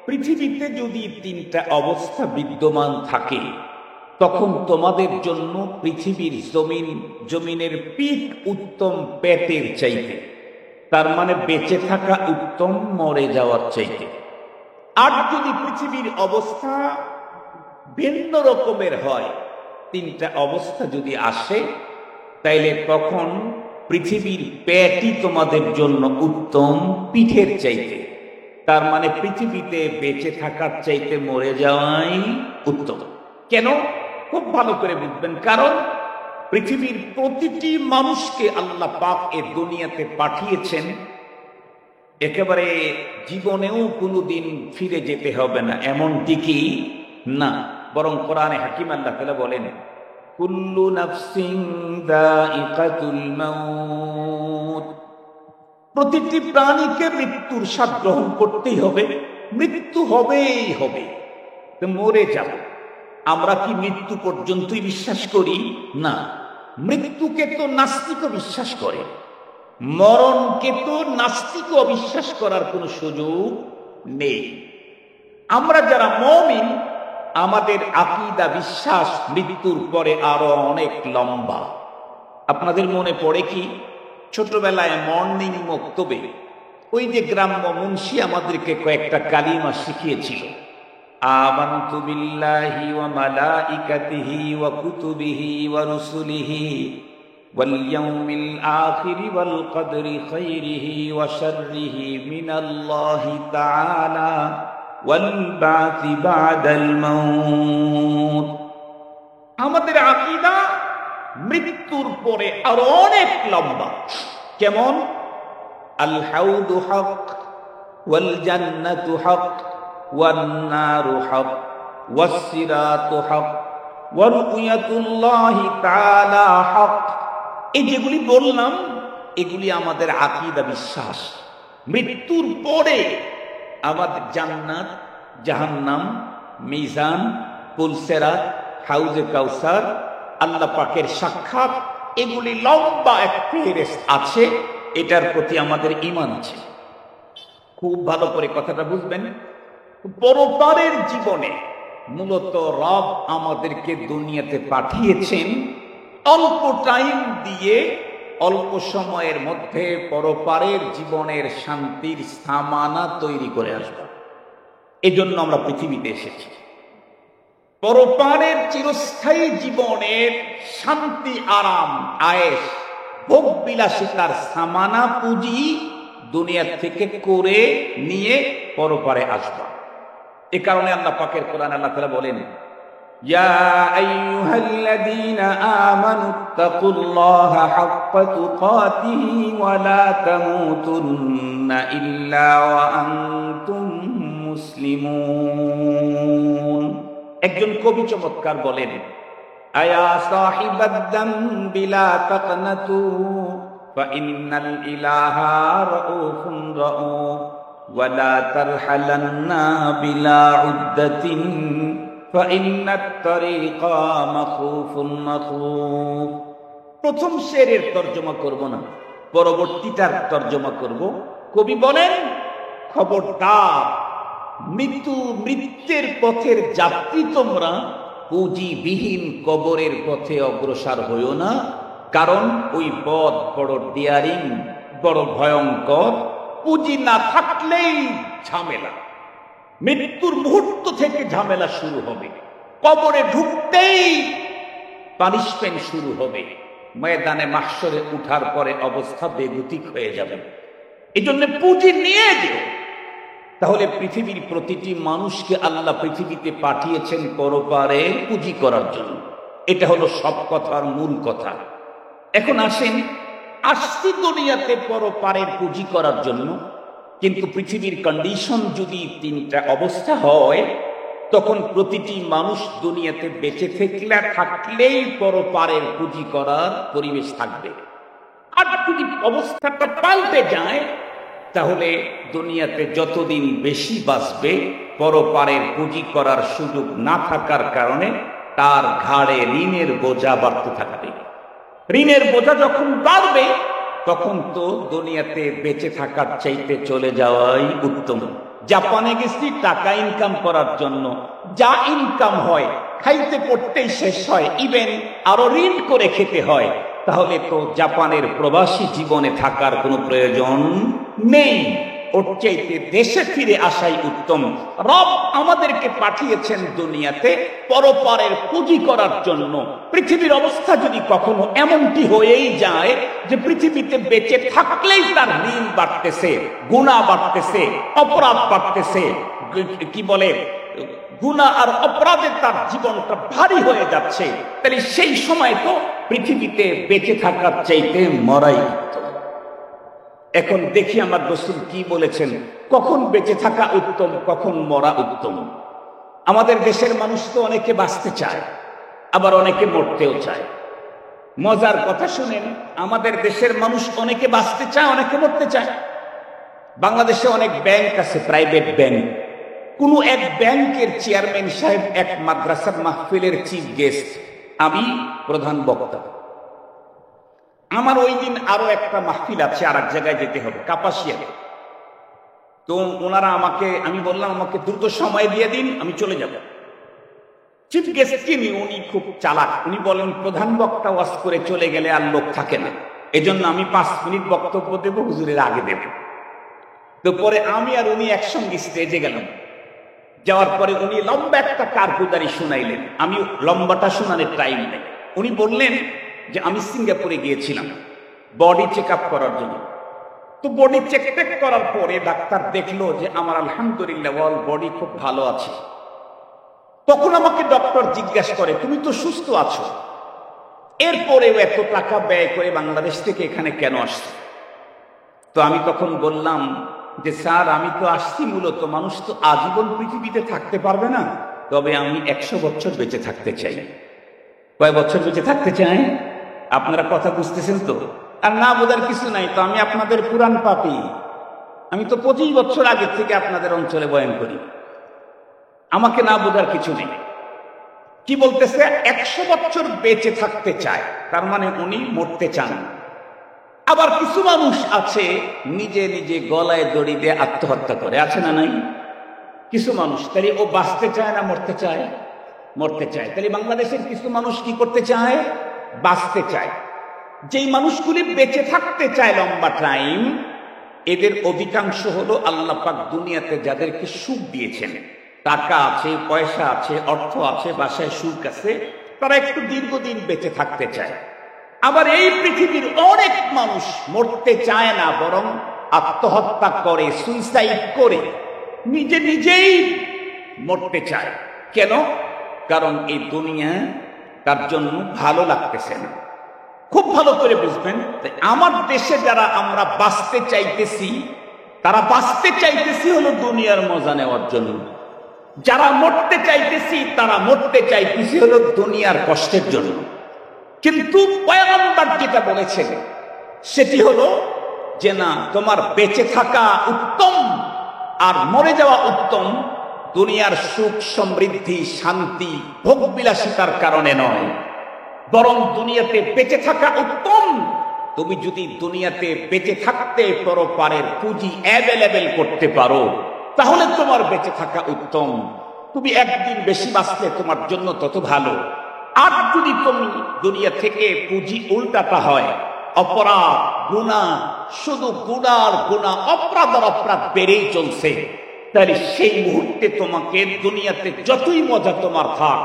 S1: পৃথিবীতে যদি তিনটা অবস্থা বিদ্যমান থাকে তখন তোমাদের জন্য পৃথিবীর জমিনের পিঠ উত্তম পেটের চাইতে, তার মানে বেঁচে থাকা উত্তম মরে যাওয়ার চাইতে। আর যদি পৃথিবীর অবস্থা ভিন্ন রকমের হয়, তিনটা অবস্থা যদি আসে, তাইলে তখন পৃথিবীর পেটই তোমাদের জন্য উত্তম পিঠের চাইতে, তার মানে পৃথিবীতে বেঁচে থাকার চাইতে মরে যাওয়াই উত্তম। কেন? খুব ভালো করে বুঝবেন, কারণ পৃথিবীর প্রতিটি মানুষকে আল্লাহ পাক এ দুনিয়াতে পাঠিয়েছেন একেবারে জীবনেও কোনোদিন ফিরে যেতে হবে না এমনটি কি না, বরং কোরআনে হাকিম আল্লাহ তাআলা বলেন, কুল্লু নাফসিন যায়িকাতুল মাউত, প্রতিটি প্রাণীকে মৃত্যুর স্বাদ গ্রহণ করতেই হবে, মৃত্যু হবেই হবে, তো মরে যাব। আমরা কি মৃত্যু পর্যন্তই বিশ্বাস করি? না, মৃত্যুকে তো নাস্তিকও বিশ্বাস করে, মরণকে তো নাস্তিকও অবিশ্বাস করার কোনো সুযোগ নেই। আমরা যারা মুমিন, আমাদের আকীদা বিশ্বাস মৃত্যুর পরে আরো অনেক লম্বা। আপনাদের মনে পড়ে কি, ছোটবেলায় মর্নিং মক্তবে ওই যে গ্রাম্য মুন্সি আমাদেরকে কয়েকটা কালিমা শিখিয়েছিল, আমানতু বিল্লাহি ওয়া মালাইকাতিহি ওয়া কুতুবিহি ওয়া রুসুলিহি ওয়াল ইয়াউমিল আখিরি ওয়াল কদরি খাইরিহি ওয়া শাররিহি মিনাল্লাহি তাআলা ওয়াল বা'থি বা'দাল মাউত। আমাদের আকীদা মৃত্যুর পরে আরো অনেক লম্বা। কেমন? আল হাউদু হক ওয়াল জান্নাতু হক ওয়ান নারু হক ওয়াস সিরাতু হক ওয়া রুয়াতুল্লাহি তাআলা হক। এই যেগুলি বললাম এগুলি আমাদের আকীদা বিশ্বাস। মৃত্যুর পরে আমাদের জান্নাত জাহান্নাম, মিজান, পুলসেরাত, হাউজে কাউসার, আল্লাহ পাকের সাক্ষাৎ, এগুলি লম্বা এক ফেরেশত আছে। এটার প্রতি আমাদের ঈমান আছে। খুব ভালো করে কথাটা বুঝবেন। পরপারের জীবনে মূলত রব আমাদেরকে দুনিয়াতে পাঠিয়েছেন অল্প টাইম দিয়ে, অল্প সময়ের মধ্যে পরপারের জীবনের শান্তির স্থামানা তৈরি করে আসবে। এজন্য আমরা পৃথিবীতে এসেছি। পরপারের চিরস্থায়ী জীবনের শান্তি, আরাম, আয়েশ, ভোগ বিলাসিতার সামানা পুঁজি দুনিয়া থেকে করে নিয়ে পরপারে আসবা। এ কারণে আল্লাহ পাকের কোরআন আল্লাহ তাআলা বলেন, ইয়া আইয়ুহাল্লাযীনা আমানুত্তাকুল্লাহা হাক্কা তুকাতিহি ওয়া লা তামুতুন্না ইল্লা ওয়া আনতুম মুসলিমুন। একজন কবি চমৎকার বলেন, আয়া সাহিবাদ যামবি লা তাকনাতু ফাইন্নাল ইলাহা রাউফুন রাউফ ওয়া লা তারহালান্না বিলা উদ্দাতিন ফাইন্নাত তারিকা মাখুফুন মাখুফ। প্রথম শেরের তর্জমা করব না, পরবর্তীটার তর্জমা করব। কবি বলেন, খবরদার মৃত্যুর পথের যাত্রী তোমরা পুঁজিবিহীন কবরের পথে অগ্রসর হইও না, কারণ ওই পথ বড় ডিয়ারিং, বড় ভয়ঙ্কর। পুঁজি না থাকলেই ঝামেলা, মৃত্যুর মুহূর্ত থেকে ঝামেলা শুরু হবে, কবরে ঢুকতেই পানিশমেন্ট শুরু হবে, ময়দানে মাহশরে উঠার পরে অবস্থা বেগতিক হয়ে যাবে। এই জন্য পুঁজি নিয়ে যেও। তাহলে পৃথিবীর প্রতিটি মানুষকে আল্লাহ পৃথিবীতে পাঠিয়েছেন পরপারে পুঁজি করার জন্য। এটা হলো সব কথার মূল কথা। এখন আসেন, আসছি দুনিয়াতে পরপারের পুঁজি করার জন্য, কিন্তু পৃথিবীর কন্ডিশন যদি তিনটা অবস্থা হয়, তখন প্রতিটি মানুষ দুনিয়াতে বেঁচে থাকলেই পরপারের পুঁজি করার পরিবেশ থাকবে। আর যদি অবস্থাটা পাল্টে যায়, তাহলে দুনিয়াতে যতদিন বেশি বাঁচবে, পরপারের পুঁজি করার সুযোগ না থাকার কারণে তার ঘাড়ে ঋণের বোঝা বাড়তে থাকবে। ঋণের বোঝা যখন বাড়বে, তখন তো দুনিয়াতে বেঁচে থাকার চাইতে চলে যাওয়াই উত্তম। জাপানে গেছি টাকা ইনকাম করার জন্য, যা ইনকাম হয় খাইতে পড়তেই শেষ হয়, ইভেন আরো ঋণ করে খেতে হয়। তাহলে তো জাপানের প্রবাসী জীবনে থাকার কোনো প্রয়োজন নেই। ওর চাইতে দেশে ফিরে আসাই উত্তম। রব আমাদেরকে পাঠিয়েছেন দুনিয়াতে পরপারের পুঁজি করার জন্য। পৃথিবীর অবস্থা যদি কখনো এমনটি হয়েই যায় যে পৃথিবীতে বেঁচে থাকলেই তার ঋণ বাড়তেছে, গুনাহ বাড়তেছে, অপরাধ বাড়তেছে, কি বলে, গুনাহ আর অপরাধে তার জীবনটা ভারী হয়ে যাচ্ছে, তাহলে সেই সময় তো পৃথিবীতে বেঁচে থাকার চাইতে মরাই উত্তম। এখন দেখি আমার রাসূল কি বলেছেন, কখন বেঁচে থাকা উত্তম, কখন মরা উত্তম। আমাদের দেশের মানুষ তো অনেকে বাঁচতে চায়, আবার অনেকে মরতেও চায়। মজার কথা শুনেন, আমাদের দেশের মানুষ অনেকে বাঁচতে চায়, অনেকে মরতে চায়। বাংলাদেশে অনেক ব্যাংক আছে, প্রাইভেট ব্যাংক। কোন এক ব্যাংকের চেয়ারম্যান সাহেব এক মাদ্রাসার মাহফিলের চিফ গেস্ট, আমি প্রধান বক্তা। আমার ওই দিন আরো একটা মাহফিল আছে, আর এক জায়গায় যেতে হবে, কাপাসিয়াতে। তো ওনারা আমাকে, আমি বললাম আমাকে দ্রুত সময় দিয়ে দিন, আমি চলে যাব। চিফ গেস্ট যিনি, উনি খুব চালাক। উনি বলেন, প্রধান বক্তা ওয়াজ করে চলে গেলে আর লোক থাকে না, এজন্য আমি 5 মিনিট বক্তব্য দেব, হুজুরের আগে দেব। তো পরে আমি আর উনি একসঙ্গে স্টেজে গেলাম। যাওয়ার পরে উনি লম্বা একটা কারগুজারি শুনাইলেন। আমি লম্বাটা শোনানোর টাইম নেই। উনি বললেন যে আমি সিঙ্গাপুরে গিয়েছিলাম বডি চেক আপ করার জন্য। তো বডি চেক করার পরে ডাক্তার দেখলো যে আমার আলহামদুলিল্লাহ অল বডি খুব ভালো আছে। তখন আমাকে ডক্টর জিজ্ঞাসা করে, তুমি তো সুস্থ আছো, এরপরেও এত টাকা ব্যয় করে বাংলাদেশ থেকে এখানে কেন আসছো? তো আমি তখন বললাম যে স্যার, আমি তো আসছি মূলত, মানুষ তো আজীবন পৃথিবীতে থাকতে পারবে না, তবে আমি 100 বছর বেঁচে থাকতে চাই। কয় বছর বেঁচে থাকতে চাই? আপনারা কথা বুঝতেছেন তো? আর না বোঝার কিছু নাই তো, আমি আপনাদের পুরান পাপী। আমি তো 25 বছর আগে থেকে আপনাদের অঞ্চলে বয়ান করি। আমাকে না বোঝার কিছু নেই। কি বলতেছে? 100 বছর বেঁচে থাকতে চায়, তার মানে উনি মরতে চান। আবার কিছু মানুষ আছে নিজে নিজে গলায় দড়ি দিয়ে আত্মহত্যা করে, আছে না নাই? কিছু মানুষ। তাহলে ও বাঁচতে চায় না মরতে চায়? মরতে চায়। তাহলে বাংলাদেশের কিছু মানুষ কি করতে চায়? বাঁচতে চায়। যেই মানুষগুলি বেঁচে থাকতে চায় লম্বা টাইম, এদের অধিকাংশ হলো আল্লাহ পাক দুনিয়াতে যাদেরকে সুখ দিয়েছেন, টাকা আছে, পয়সা আছে, অর্থ আছে, বাসায় সুখ আছে, তারা একটু দীর্ঘদিন বেঁচে থাকতে চায়। আবার এই পৃথিবীর অনেক মানুষ মরতে চায় না, বরং আত্মহত্যা করে, সুইসাইড করে, নিজে নিজেই মরতে চায়। কেন? কারণ এই দুনিয়া তার জন্য ভালো লাগতেছে না। খুব ভালো করে বুঝবেন, আমার দেশে যারা আমরা বাঁচতে চাইতেছি, তারা বাঁচতে চাইতেছি হলো দুনিয়ার মজা নেওয়ার জন্য। যারা মরতে চাইতেছি, তারা মরতে চাইতেছি হলো দুনিয়ার কষ্টের জন্য। কিন্তু পয়গম্বর যেটা বলেছেন সেটি হলো যে না, তোমার বেঁচে থাকা উত্তম আর মরে যাওয়া উত্তম, দুনিয়ার সুখ সমৃদ্ধি শান্তি ভোগ বিলাসিতার কারণে নয়, বরং দুনিয়াতে বেঁচে থাকা উত্তম। তুমি যদি দুনিয়াতে বেঁচে থাকতে পরপারের পুঁজি অ্যাভেলেবেল করতে পারো, তাহলে তোমার বেঁচে থাকা উত্তম। তুমি একদিন বেশি বাঁচলে তোমার জন্য তত ভালো। আর যদি তুমি দুনিয়া থেকে পুঁজি উল্টাটা হয়, অপরাধ গুনাহ, শুধু গুনার গুনাহ, অপরাধ আর অপরাধ বেড়েই চলছে, তাহলে সেই মুহূর্তে তোমাকে দুনিয়াতে যতই মজা তোমার থাক,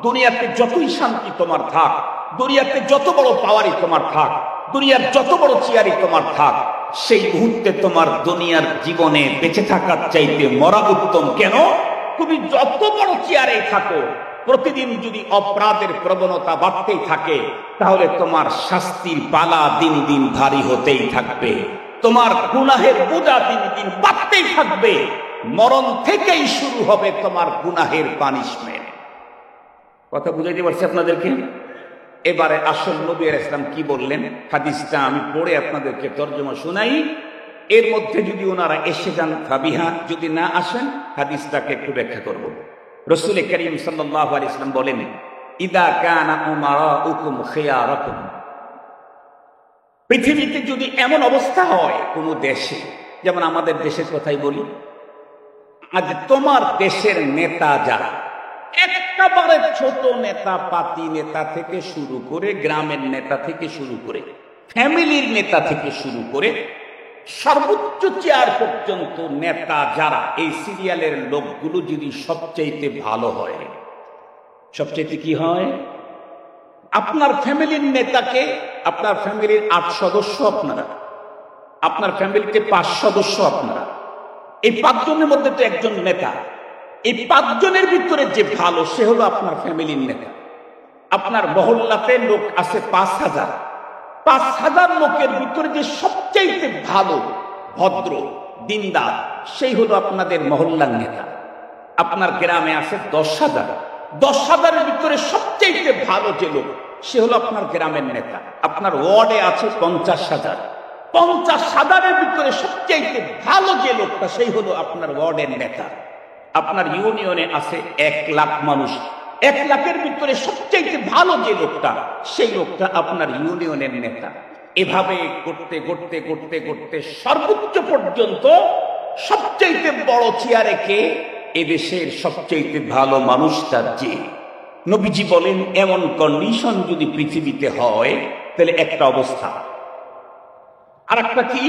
S1: দুনিয়াতে যতই শান্তি তোমার থাক, দুনিয়াতে যত বড় পাওয়ারই তোমার থাক, দুনিয়ার যত বড় চেয়ারই তোমার থাক, সেই মুহূর্তে তোমার দুনিয়ার জীবনে বেঁচে থাকার চাইতে মরা উত্তম। কেন? তুমি যত বড় চেয়ারে থাকো, প্রতিদিন যদি অপরাধের প্রবণতা বাড়তেই থাকে, তাহলে তোমার শাস্তির পালা দিন দিন ভারী হতেই থাকবে, তোমার গুনাহের বোঝা দিন দিন বাড়তেই থাকবে। মরণ থেকেই শুরু হবে তোমার গুনাহের পানিশমেন্ট। কথা বুঝাইতে পারছি আপনাদেরকে? এবারে আসল নবী আলাইহিস সালাম কি বললেন, হাদিসটা আমি পড়ে আপনাদেরকে তরজমা শোনাই। এর মধ্যে যদি ওনারা এসে যান ফাবিহা, যদি না আসেন হাদিসটাকে একটু ব্যাখ্যা করব। রাসূল করিম সাল্লাল্লাহু আলাইহি ওয়াসাল্লাম বলেন, ইদা কানা উমারাউকুম খিয়ারাকুম, পৃথিবীতে যদি এমন অবস্থা হয় কোন দেশে, যেমন আমাদের দেশের কথাই বলি, আজ তোমার দেশের নেতা যারা, একেবারে ছোট নেতা, পাতি নেতা থেকে শুরু করে, গ্রামের নেতা থেকে শুরু করে, ফ্যামিলির নেতা থেকে শুরু করে, সর্বোচ্চ চেয়ার পর্যন্ত নেতা যারা, এই সিরিয়ালের লোকগুলো যদি সবচাইতে ভালো হয়, সবচাইতে কি হয়? আপনার ফ্যামিলির নেতাকে, আপনার ফ্যামিলির 8 সদস্য আপনারা, আপনার ফ্যামিলিতে 5 সদস্য আপনারা, এই 5 জনের মধ্যে তো একজন নেতা। এই 5 জনের ভিতরে যে ভালো, সে হলো আপনার ফ্যামিলির নেতা। আপনার মহল্লাতে লোক আছে 5000, 5000 লোকের ভিতরে যে সবচাইতে ভালো, ভদ্র, দিনদার, সেই হলো আপনাদের মহল্লার নেতা। আপনার গ্রামে আছে 10,000, 10,000-এর ভিতরে সবচাইতে ভালো যে লোক, সে হলো আপনার গ্রামের নেতা। আপনার ওয়ার্ডে আছে 50,000, 50,000-এর ভিতরে সবচাইতে ভালো যে লোকটা, সেই হলো আপনার ওয়ার্ডের নেতা। আপনার ইউনিয়নে আছে 1 লাখ মানুষ, 1 লাখের ভিতরে সবচাইতে ভালো যে লোকটা, সেই লোকটা আপনার ইউনিয়নের নেতা। এভাবে করতে করতে করতে করতে সর্বোচ্চ পর্যন্ত সবচাইতে বড় চেয়ারে কে? এদেশের সবচাইতে ভালো মানুষটা যে। নবীজি বলেন, এমন কন্ডিশন যদি পৃথিবীতে হয়, তাহলে একটা অবস্থা। আর একটা কি?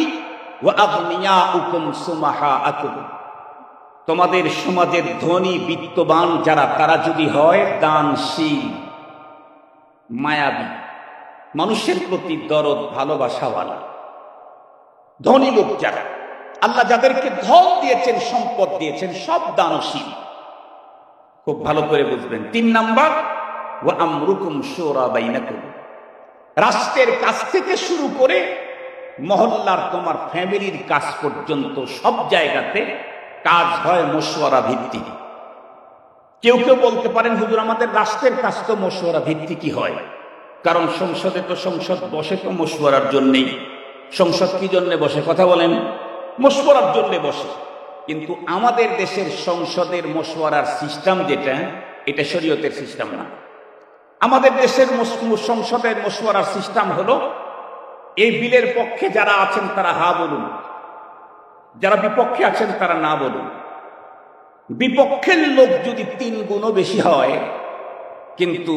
S1: ওয়া আগনিয়াউকুম সুমাহাআকুম, তোমাদের সমাজের ধনী বিত্তবান যারা, তারা যদি হয় দানশীল, মায়াবী, মানুষের প্রতি দরদ ভালোবাসাওয়ালা, ধনী লোক যারা, আল্লাহ যাদেরকে ধন দিয়েছেন, সম্পদ দিয়েছেন, সব দানশীল। খুব ভালো করে বুঝবেন। 3 নাম্বার, ওয়া আমরুকুম শুরা বাইনাকুম, রাষ্ট্রের কাছ থেকে শুরু করে মহল্লার তোমার ফ্যামিলির কাজ পর্যন্ত সব জায়গাতে কাজ হয় মশওয়ারা ভিত্তিক। কেউ কেউ বলতে পারেন, হুজুর আমাদের রাষ্ট্রের কাজ তো মশওয়ারা ভিত্তিকই হয়, কারণ সংসদে তো সংসদ বসে তো মশওয়ারার জন্যেই। সংসদ কি জন্য বসে? কথা বলেন। মশওয়ারার জন্য বসে। কিন্তু আমাদের দেশের সংসদের মশওয়ারার সিস্টেম যেটা, এটা শরীয়তের সিস্টেম না। আমাদের দেশের সংসদের মশওয়ারার সিস্টেম হলো, এই বিলের পক্ষে যারা আছেন তারা হা বলুন, যারা বিপক্ষে আছেন তারা না বলুন। বিপক্ষের লোক যদি 3 গুণও বেশি হয়, কিন্তু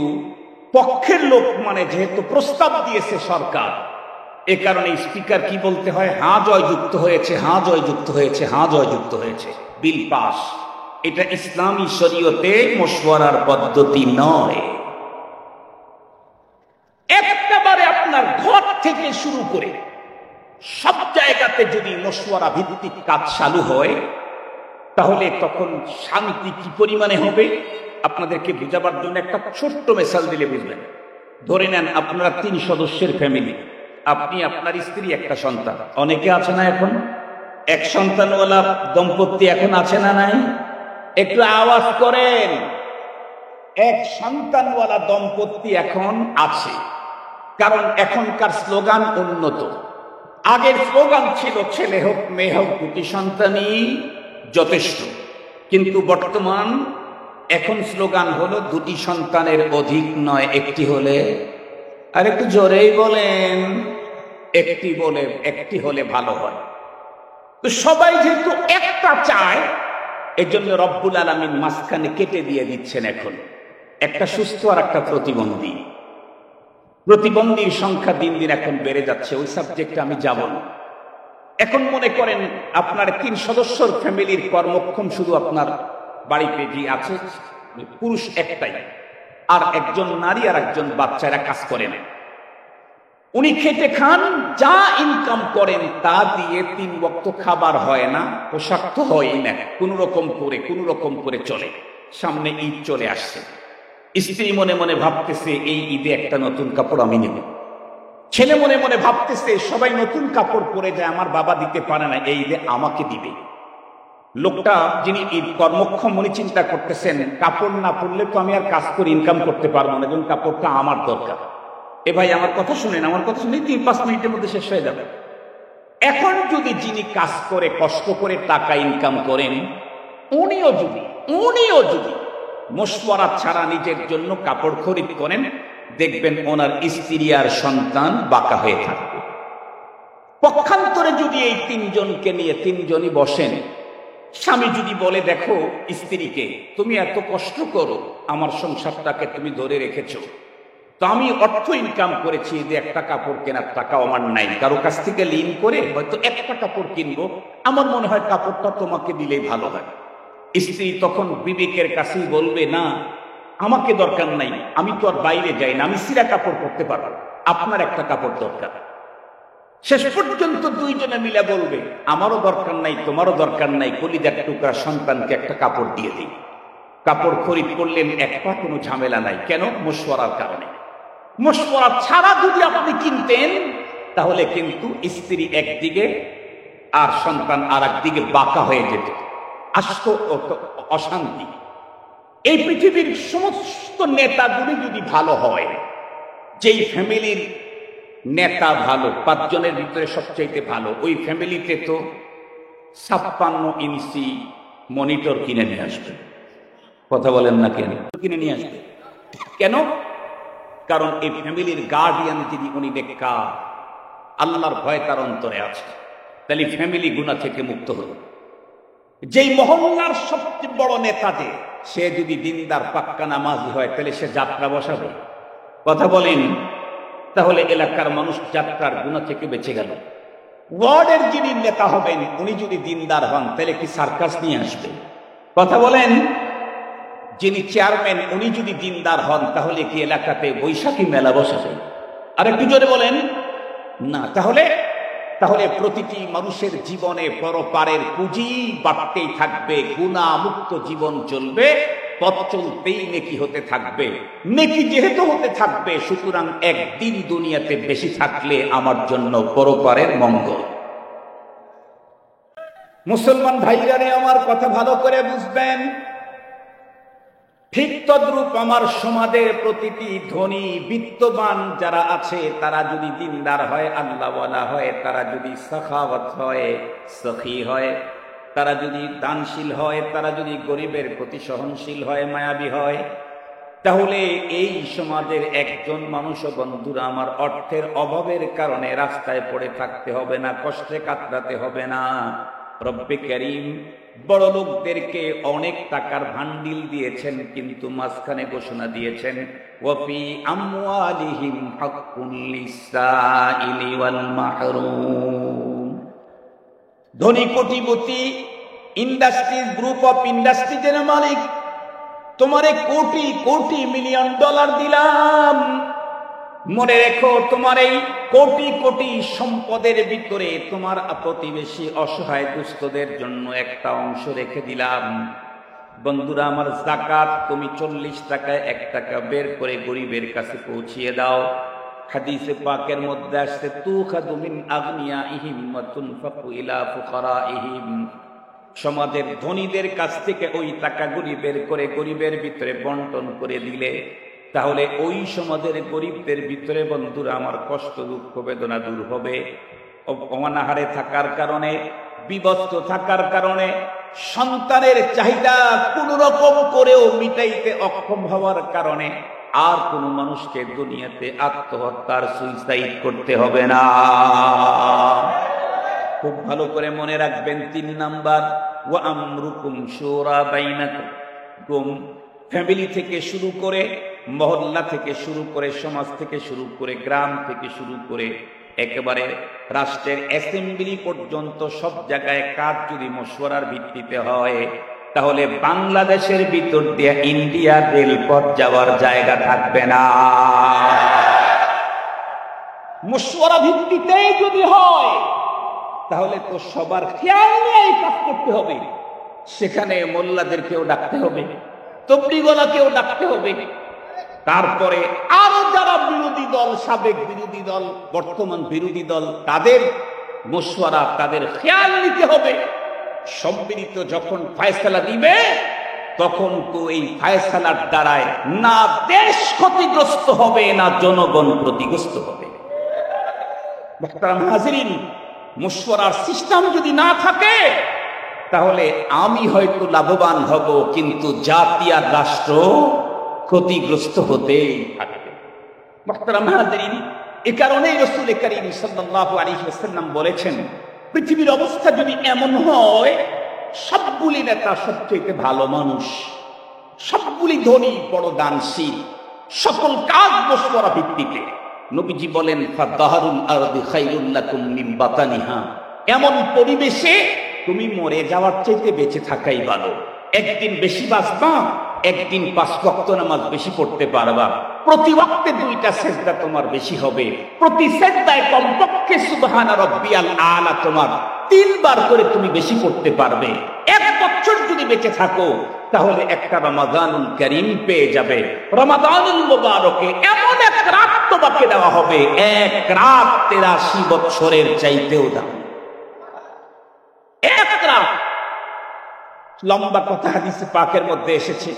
S1: পক্ষের লোক মানে যেহেতু প্রস্তাব দিয়েছে সরকার, এ কারণে স্পিকার কি বলতে হয়, হা জয়যুক্ত হয়েছে, হা জয়যুক্ত হয়েছে, হা জয়যুক্ত হয়েছে, বিল পাস। এটা ইসলামী শরীয়তে মশওয়ারার পদ্ধতি নয়। একেবারে আপনার ঘর থেকে শুরু করে সব জায়গাতে যদি মশওয়ারা ভিত্তিক কাজ চালু হয়, তাহলে তখন শান্তি কি পরিমাণে হবে আপনাদেরকে বোঝাবার জন্য একটা ছোট্ট মেসাল দিলে বুঝবেন। ধরে নেন আপনারা 3 সদস্যের ফ্যামিলি, আপনি, আপনার স্ত্রী, একটা সন্তান। অনেকে আছে না এখন, এক সন্তানওয়ালা দম্পতি এখন আছে না নাই? একটু আওয়াজ করেন। এক সন্তানওয়ালা দম্পতি এখন আছে, কারণ এখনকার স্লোগান উন্নত। আগের স্লোগান ছিল ছেলে হোক মেয়ে হোক 2টি সন্তানই যথেষ্ট, কিন্তু বর্তমান এখন স্লোগান হলো 2টি সন্তানের অধিক নয়, একটি হলে। আর একটু জোরেই বলেন, একটি হলে ভালো হয়। তো সবাই যেহেতু একটা চায়, এজন্য রব্বুল আলামিন মাঝখানে কেটে দিয়ে দিচ্ছেন এখন একটা সুস্থ আর একটা প্রতিবন্ধী। প্রতিবন্ধীর সংখ্যা দিন দিন এখন বেড়ে যাচ্ছে, ওই সাবজেক্টে আমি যাব না। এখন মনে করেন আপনার 3 সদস্যর ফ্যামিলির কর্মক্ষম শুধু আপনার বাড়িতে যে আছে পুরুষ একটাই, আর একজন নারী আর একজন বাচ্চারা কাজ করে না। উনি খেটে খান, যা ইনকাম করেন তা দিয়ে 3 ওয়াক্ত খাবার হয় না, পোশাক তো হয়ই না, কোন রকম করে চলে। সামনে ঈদ চলে আসছে, স্ত্রী মনে মনে ভাবতেছে এই ঈদে একটা নতুন কাপড় আমি নেব। ছেলে মনে মনে ভাবতেছে সবাই নতুন কাপড় পরে যায়, আমার বাবা দিতে পারে না, এই ঈদে আমাকে দিবে। লোকটা যিনি ঈদ কর্মক্ষম, উনি চিন্তা করতেছেন কাপড় না পরলে তো আমি আর কাজ করে ইনকাম করতে পারবো না, এবং কাপড়টা আমার দরকার। এ ভাই আমার কথা শুনেন, আমার কথা শুনে 3-5 মিনিটের মধ্যে শেষ হয়ে যাবে। এখন যদি যিনি কাজ করে কষ্ট করে টাকা ইনকাম করেন, উনিও যদি মশওয়ারা ছাড়া নিজের জন্য কাপড় খরিদ করেন, দেখবেন ওনার স্ত্রী আর সন্তান বাঁকা হয়ে থাকবে। পক্ষান্তরে যদি এই 3 জনকে নিয়ে 3 জনই বসেন, স্বামী যদি বলে দেখো স্ত্রীকে, তুমি এত কষ্ট করো, আমার সংসারটাকে তুমি ধরে রেখেছো, তো আমি অর্থ ইনকাম করেছি, যে একটা কাপড় কেনার টাকা আমার নাই, কারো কাছ থেকে ঋণ করে হয়তো একটা কাপড় কিনবো, আমার মনে হয় কাপড়টা তোমাকে দিলেই ভালো হয়। স্ত্রী তখন বিবেকের কাছেই বলবে না, আমাকে দরকার নাই, আমি তো আর বাইরে যাই না, আমি সিরা কাপড় পরতে পারবো, আপনার একটা কাপড় দরকার। শেষ পর্যন্ত 2 জনে মিলে বলবে আমারও দরকার নাই, তোমারও দরকার নাই, কলিজার টুকরা সন্তানকে একটা কাপড় দিয়ে দিই। কাপড় খরিদ করলেন, একটা কোনো ঝামেলা নাই। কেন? মশওয়ারার কারণে। মশওয়ারা ছাড়া যদি আপনি কিনতেন, তাহলে কিন্তু স্ত্রী একদিকে আর সন্তান আর একদিকে বাঁকা হয়ে যেত, আসতো অশান্তি। এই পৃথিবীর সমস্ত নেতাগুলি যদি ভালো হয়, যেই ফ্যামিলির নেতা ভালো, 5 জনের ভিতরে সবচাইতে ভালো, ওই ফ্যামিলিতে তো 56 ইঞ্চি মনিটর কিনে নিয়ে আসবে। কথা বলেন না কেন? কিনে নিয়ে আসবে কেন? কারণ এই ফ্যামিলির গার্ডিয়ান যিনি, উনি নেককার, আল্লাহর ভয় তার অন্তরে আছে, তাহলে ফ্যামিলি গুনাহ থেকে মুক্ত হল। যেই মহল্লার সবচেয়ে বড় নেতা যে, সে যদি দিনদার পাক্কা নামাজি হয়, তাহলে সে যাত্রা বসাবে। কথা বলেন? তাহলে এলাকার মানুষ যাত্রার গুনাহ থেকে বেঁচে গেল। ওয়ার্ডের যিনি নেতা হবেন, উনি যদি দিনদার হন, তাহলে কি সার্কাস নিয়ে আসবে? কথা বলেন? যিনি চেয়ারম্যান, উনি যদি দিনদার হন, তাহলে কি এলাকাতে বৈশাখী মেলা বসাবে? আর একটু জোরে বলেন না। তাহলে প্রতিটি মানুষের জীবনে পরপারের পুঁজি বাড়তেই থাকবে, গুনাহ মুক্ত জীবন চলবে, পথ চলতেই নেকি হতে থাকবে। নেকি যেহেতু হতে থাকবে, সুতরাং একদিন দুনিয়াতে বেশি থাকলে আমার জন্য পরপারের মঙ্গল। মুসলমান ভাইরারে আমার কথা ভালো করে বুঝবেন। ঠিক তদ্রূপ আমার সমাজের প্রতিটি ধনী বিত্তবান যারা আছে, তারা যদি দিনদার হয়, আল্লাহওয়ালা হয়, তারা যদি সাখাওয়াত হয়, সখী হয়, তারা যদি দানশীল হয়, তারা যদি গরিবের প্রতি সহনশীল হয়, মায়াবী হয়, তাহলে এই সমাজের একজন মানুষও বন্ধুরা আমার অর্থের অভাবের কারণে রাস্তায় পড়ে থাকতে হবে না, কষ্টে কাতরাতে হবে না। রব্বে কারীম বড় লোকদেরকে অনেক টাকার ভান্ডিল দিয়েছেন, কিন্তু মাঝখানে ঘোষণা দিয়েছেন ওয়াফি আমওয়ালিহিম হাক্কুল লিসাইলি ওয়াল মাহরুম। ধনী কোটিপতি ইন্ডাস্ট্রিজ, গ্রুপ অফ ইন্ডাস্ট্রিজের মালিক, তোমারে কোটি কোটি মিলিয়ন ডলার দিলাম, মনে রেখো তোমার এই কোটি কোটি সম্পদের ভিতরে তোমার প্রতিবেশী অসহায় দুস্থদের জন্য একটা অংশ রেখে দিলাম। বন্ধুরা আমার, যাকাত তুমি 40 টাকায় 1 টাকা বের করে গরিবের কাছে পৌঁছিয়ে দাও। হাদিসে পাকের মধ্যে আসছে তুখাযু মিন আগনিয়াইহিম ওয়া তুনফাকু ইলা ফুকারাইহিম। সমাজের ধনীদের কাছ থেকে ওই টাকাগুলি বের করে গরিবের ভিতরে বন্টন করে দিলে তাহলে ওই সমাজের গরিবদের ভিতরে বন্ধুরা আমার কষ্ট দুঃখ বেদনা দূর হবে। অনাহারে থাকার কারণে, বিবস্ত্র থাকার কারণে, সন্তানের চাহিদা কোনো রকম করেও মিটাইতে অক্ষম হওয়ার কারণে আর কোনো মানুষকে দুনিয়াতে আত্মহত্যার সুইসাইড করতে হবে না। খুব ভালো করে মনে রাখবেন। 3 নাম্বার, ওয়া আমরুকুম শুরা বাইনাকুম। ফ্যামিলি থেকে শুরু করে, মহল্লা থেকে শুরু করে, সমাজ থেকে শুরু করে, গ্রাম থেকে শুরু করে একেবারে রাষ্ট্রের অ্যাসেম্বলি পর্যন্ত সব জায়গায় কাজ যদি মশওয়ারার ভিত্তিতে হয়, তাহলে বাংলাদেশের ভিতর দিয়ে ইন্ডিয়া রেলপথ যাওয়ার জায়গা থাকবে না। মশওয়ারা ভিত্তিতেই যদি হয় তাহলে তো সবার খেয়াল নিয়ে কাজ করতে হবে। সেখানে মোল্লাদেরকেও ডাকতে হবে, তবলিগওয়ালাকেও ডাকতে হবে, তারপরে আরো যারা বিরোধী দল, সাবেক বিরোধী দল, বর্তমান বিরোধী দল, তাদের মশওয়ারা, তাদের খেয়াল নিতে হবে। সম্মিলিত যখন ফয়সালা দিবে তখন তো এই ফয়সালার দ্বারায় না দেশ ক্ষতিগ্রস্ত হবে, না জনগণ ক্ষতিগ্রস্ত হবে। মুহতারাম হাজিরিন, মশওয়ারার সিস্টেম যদি না থাকে তাহলে আমি হয়তো লাভবান হব, কিন্তু জাতি আর রাষ্ট্র ক্ষতিগ্রস্ত হতেই থাকবে। মুহতারাম হাজিরিন, এ কারণেই রাসূল করিম সাল্লাল্লাহু আলাইহি ওয়াসাল্লাম বলেছেন, পৃথিবীর অবস্থা যদি এমন হয় সবগুলি নেতা সবচেয়ে ভালো মানুষ, সবগুলি ধনী, বড় দানশীল, সকল কাজ মশওয়ারা ভিত্তিতে, নবীজি বলেন ফাদাহারুল আরদি খায়রুল লাকুম মিন বাতানিহা। এমন পরিবেশে তুমি মরে যাওয়ার চাইতে বেঁচে থাকাই ভালো। একদিন বেশি বাঁচবা, একদিন 5 ওয়াক্ত নামাজ বেশি পড়তে পারবা, প্রতি ওয়াক্তে 2টা সেজদা তোমার বেশি হবে, প্রতি সেজদায় কমপক্ষে সুবহানা রাব্বিয়াল আলা তোমার 3 বার করে তুমি বেশি পড়তে পারবে। 1 বছর যদি বেঁচে থাকো তাহলে একটা রমাদানুল কারীম পেয়ে যাবে। রমাদানুল মুবারকে এমন এক রাত তোমাকে দেওয়া হবে, 1 রাত 83 বছরের চাইতেও দামি। 1 রাত। লম্বা কথা হাদিসে পাকের মধ্যে এসেছে,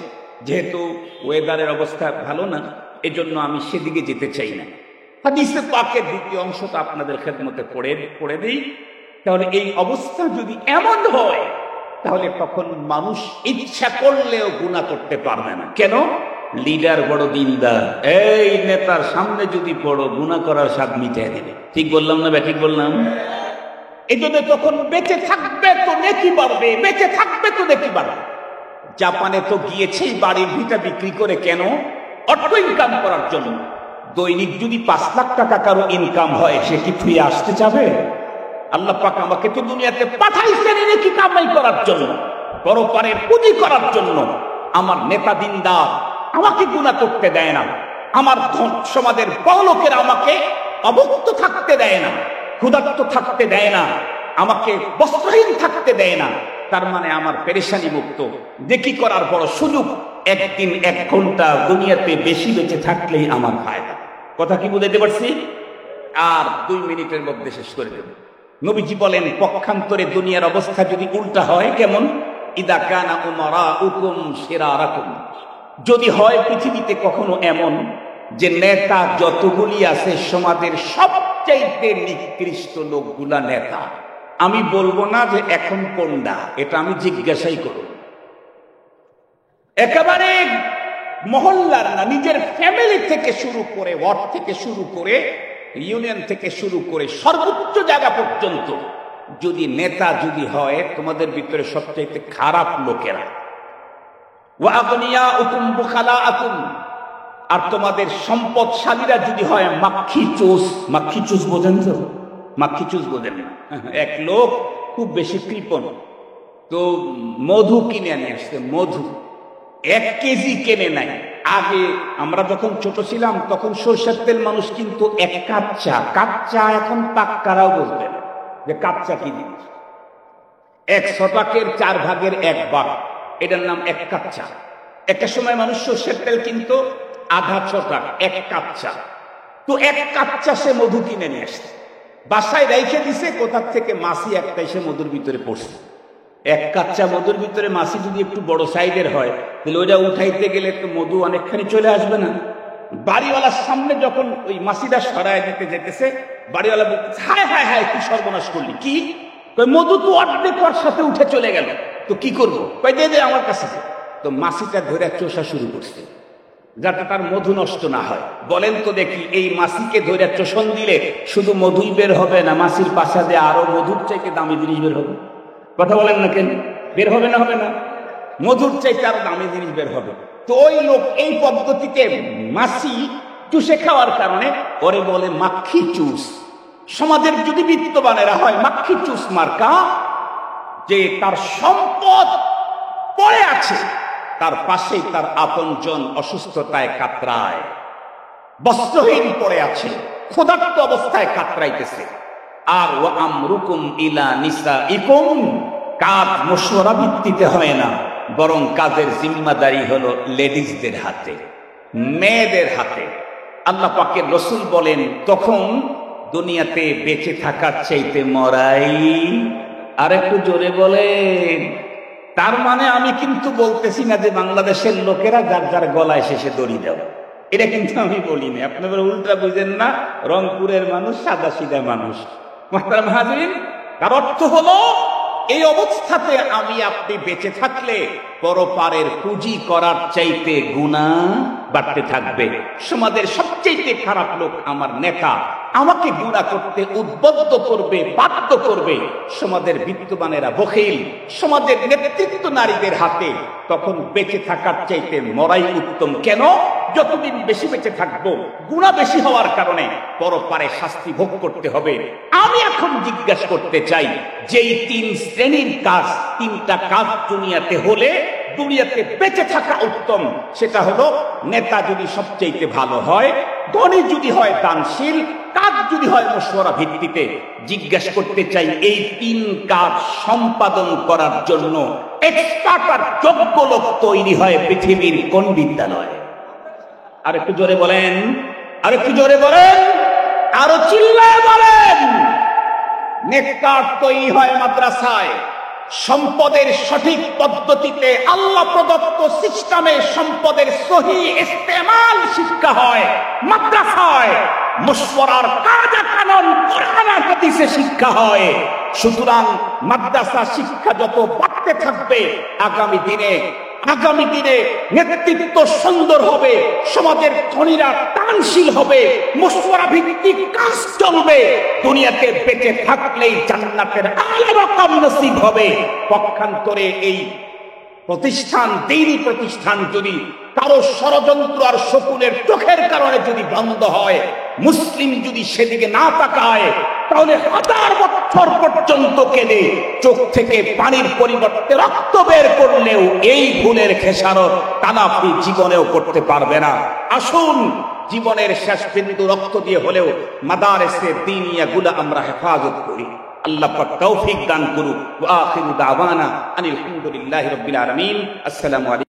S1: যেহেতু ওয়েদারের অবস্থা ভালো না এজন্য আমি সেদিকে যেতে চাই না। হাদিসে পাকের দ্বিতীয় অংশটা আপনাদের খেদমতে পড়ে দিই। তাহলে এই অবস্থা যদি এমন হয় তাহলে তখন মানুষ ইচ্ছা করলেও গুনাহ করতে পারবে না। কেন? লিডার বড় দিনদার, এই নেতার সামনে যদি পড়ো গুনাহ করার স্বাদ মিটিয়ে দেবে। ঠিক বললাম না? ঠিক বললাম? এই জন্য তখন বেঁচে থাকবে তো নেকি বাড়বে, বেঁচে থাকবে তো নেকি বাড়বে। জাপানে তো গিয়েছে বাড়ির ভিটা বিক্রি করে, কেন? অর্থ ইনকাম করার জন্য। দৈনিক যদি 5 লাখ টাকা কারো ইনকাম হয়, সে কি ফিরে আসতে চাবে? আল্লাহ পাক আমাকে তো দুনিয়াতে পাঠাইছেন নেকি কামাই করার জন্য, পরপারের পুঁজি করার জন্য। আমার নেতা দিনদার আমাকে গুনাহ করতে দেয় না, আমার সমাজের বড় লোকেরা আমাকে অভুক্ত থাকতে দেয় না, ক্ষুধার্ত থাকতে দেয় না, আমাকে বস্ত্রহীন থাকতে দেয় না। তার মানে আমার পেরেশানি মুক্ত দেখি করার বড় সুযোগ। একদিন 1 ঘন্টা দুনিয়াতে বেশি বেঁচে থাকলেই আমার ফায়দা। কথা কি বুঝাইতে পারছি? আর 2 মিনিটের মধ্যে শেষ করে দেব। নবীজি বলেন, পক্ষান্তরে দুনিয়ার অবস্থা যদি উল্টা হয়, কেমন? ইদা কানা উমারাউকুম শিরারাকুম। যদি হয় পৃথিবীতে কখনো এমন যে নেতা যতগুলি আছে সমাজের সবচাইতে নিকৃষ্ট লোকগুলা নেতা, আমি বলবো না যে এখন কোনটা, এটা আমি জিজ্ঞাসাই করব। একেবারে মহল্লার না, নিজের ফ্যামিলি থেকে শুরু করে, ওয়ার্ড থেকে শুরু করে, ইউনিয়ন থেকে শুরু করে সর্বোচ্চ জায়গা পর্যন্ত যদি নেতা যদি হয় তোমাদের ভিতরে সবচাইতে খারাপ লোকেরা, আর তোমাদের সম্পদশালীরা যদি হয় মাক্ষি চুষ। মাক্ষি চুষ বোঝেন তো? মাক্ষি চুষ বোঝেন না? এক লোক খুব বেশি কৃপণ, তো মধু কিনে নিয়ে আসছে। মধু 1 কেজি কেনে নাই। আগে আমরা যখন ছোট ছিলাম তখন সরষের তেল মানুষ কিন্তু 1 কাপ চা, এখন পাক্কারাও বুঝবেন যে কাচ্চা কি জিনিস। 1 শতকের 4 ভাগের 1 ভাগ, এটার নাম 1 কাপ চা। একটা সময় মানুষ সরষের তেল কিন্তু আধা শতক, 1 কাপ চা। তো 1 কাপ চা সে মধু কিনে নিয়ে আসছে, বাসায় রেখে দিছে। কোথার থেকে মাছি একটা এসে মধুর ভিতরে পড়ছে। 1 কাপ চা মধুর ভিতরে মাছি যদি একটু বড় সাইজের হয় তাহলে ওইটা উঠাইতে গেলে তো মধু অনেকখানি চলে আসবে না? বাড়িওয়ালার সামনে যখন ওই মাছিটা সরায় দিতে যেতেছে, বাড়িওয়ালা বলতেছে, হায় হায় হায়, কি সর্বনাশ করলি! কি মধু তো অর্ধেক ওর সাথে উঠে চলে গেল, তো কি করবো? দে আমার কাছে। তো মাছিটা ধরে চোষা শুরু করছে যাতে তার মধু নষ্ট না হয়। বলেন তো দেখি, এই মাছিকে ধরে চোষণ দিলে শুধু মধুই বের হবে না, মাছির পাশা দিয়ে আরো মধুর চাইতে দামি জিনিস বের হবে? কথা বলেন না কেন? বের হবে না? হবে না? মধুর চাইতে আরো দামি জিনিস বের হবে। তো ওই লোক এই পদ্ধতিতে মাছি চুষে খাওয়ার কারণে ওরে বলে মাক্ষি চুষ। সমাজের যদি বিত্তবানেরা হয় মাক্ষি চুষ মার্কা, যে তার সম্পদ পড়ে আছে, তার পাশেই তার আপনজন অসুস্থতায় কাতরায়, বস্ত্রহীন পড়ে আছে, ক্ষুধার্ত অবস্থায় কাতরাইতেছে। আর ওয়া আমরুকুম ইলা নিসাইকুম, কাজ মশওয়ারা ভিত্তিতে হয় না, বরং কাজের জিম্মাদারি হলো লেডিজদের হাতে, মেয়েদের হাতে। আল্লাহ পাকের রাসূল বলেন, তখন দুনিয়াতে বেঁচে থাকার চাইতে মরাই। আর একটু জোরে বলেন। তার মানে আমি কিন্তু বলতেছি না যে বাংলাদেশের লোকেরা যার যার গলায় শেষে দড়ি দেও, এটা কিন্তু আমি বলি না। আপনারা উল্টা বুঝেন না, রংপুরের মানুষ সাদা সিধা মানুষ। মুহতারাম হাজিরিন, তার অর্থ হলো এই অবস্থাতে আমি আপনি বেঁচে থাকলে পরপারের পুঁজি করার চাইতে গুনাহ বাড়তে থাকবে। সমাজের সবচেয়ে খারাপ লোক আমার নেতা, আমাকে গুনাহ করতে উদ্বুদ্ধ করবে, বাধ্য করবে। সমাজের বিত্তবানেরা বখিল, সমাজের নেতৃত্ব নারীদের হাতে। তখন বেঁচে থাকার চাইতে মরাই উত্তম। কেন? যতদিন বেশি বেঁচে থাকবো, গুনাহ বেশি হওয়ার কারণে পরপারে শাস্তি ভোগ করতে হবে। আমি এখন জিজ্ঞাসা করতে চাই, যেই 3 শ্রেণীর কাজ, 3টা কাজ দুনিয়াতে হলে দুনিয়াতে বেঁচে থাকা উত্তম, সেটা হলো নেতা যদি সবচেয়ে ভালো হয়, ধনী যদি হয় দানশীল, কাজ যদি হয় মশওয়ারা ভিত্তিতে। জিজ্ঞাসা করতে চাই, এই 3 কাজ সম্পাদন করার জন্য এক্সপার্ট আর যোগ্য লোক তৈরি হয় পৃথিবীর কোন বিদ্যালয়ে? আর একটু জোরে বলেন, আর একটু জোরে বলেন, আরো চিল্লায় বলেন। নেককার তৈরি হয় মাদ্রাসায়। সম্পদের সঠিক পদ্ধতিতে আল্লাহ প্রদত্ত সিস্টেমে সম্পদের সহিহ ইস্তেমাল শিক্ষা হয় মাদ্রাসায়। মশওয়ারার কায়দা কানুন কোরআন আর হাদিসে শিক্ষা হয়। সুতরাং মাদ্রাসা শিক্ষা যত বাড়তে থাকবে, আগামী দিনে নেতৃত্ব সুন্দর হবে, সমাজের ধনীরা দানশীল হবে, মশওয়ারা ভিত্তিক কাজ চলবে। দুনিয়াতে বেঁচে থাকলেই জান্নাতের আলা রকম নসিব হবে। পক্ষান্তরে এই প্রতিষ্ঠান, দ্বীনি প্রতিষ্ঠান যদি কারো ষড়যন্ত্র আর শকুনের চোখের কারণে যদি বন্ধ হয়, মুসলিম যদি সেদিকে না তাকায়, তাহলে 1000 বছর পর্যন্ত কেঁদে চোখ থেকে পানির পরিবর্তে রক্ত বের করলেও এই ভুলের খেসারত তালাফি জীবনেও করতে পারবে না। আসুন জীবনের শেষ বিন্দু রক্ত দিয়ে হলেও মাদারেসে দ্বীনিয়া গুলো আমরা হেফাজত করি। আল্লাহ পাক তৌফিক দান করুক। ওয়া আখিরু দাওয়ানা আনিল হামদুলিল্লাহি রাব্বিল আলামিন। আসসালামু আলাইকুম।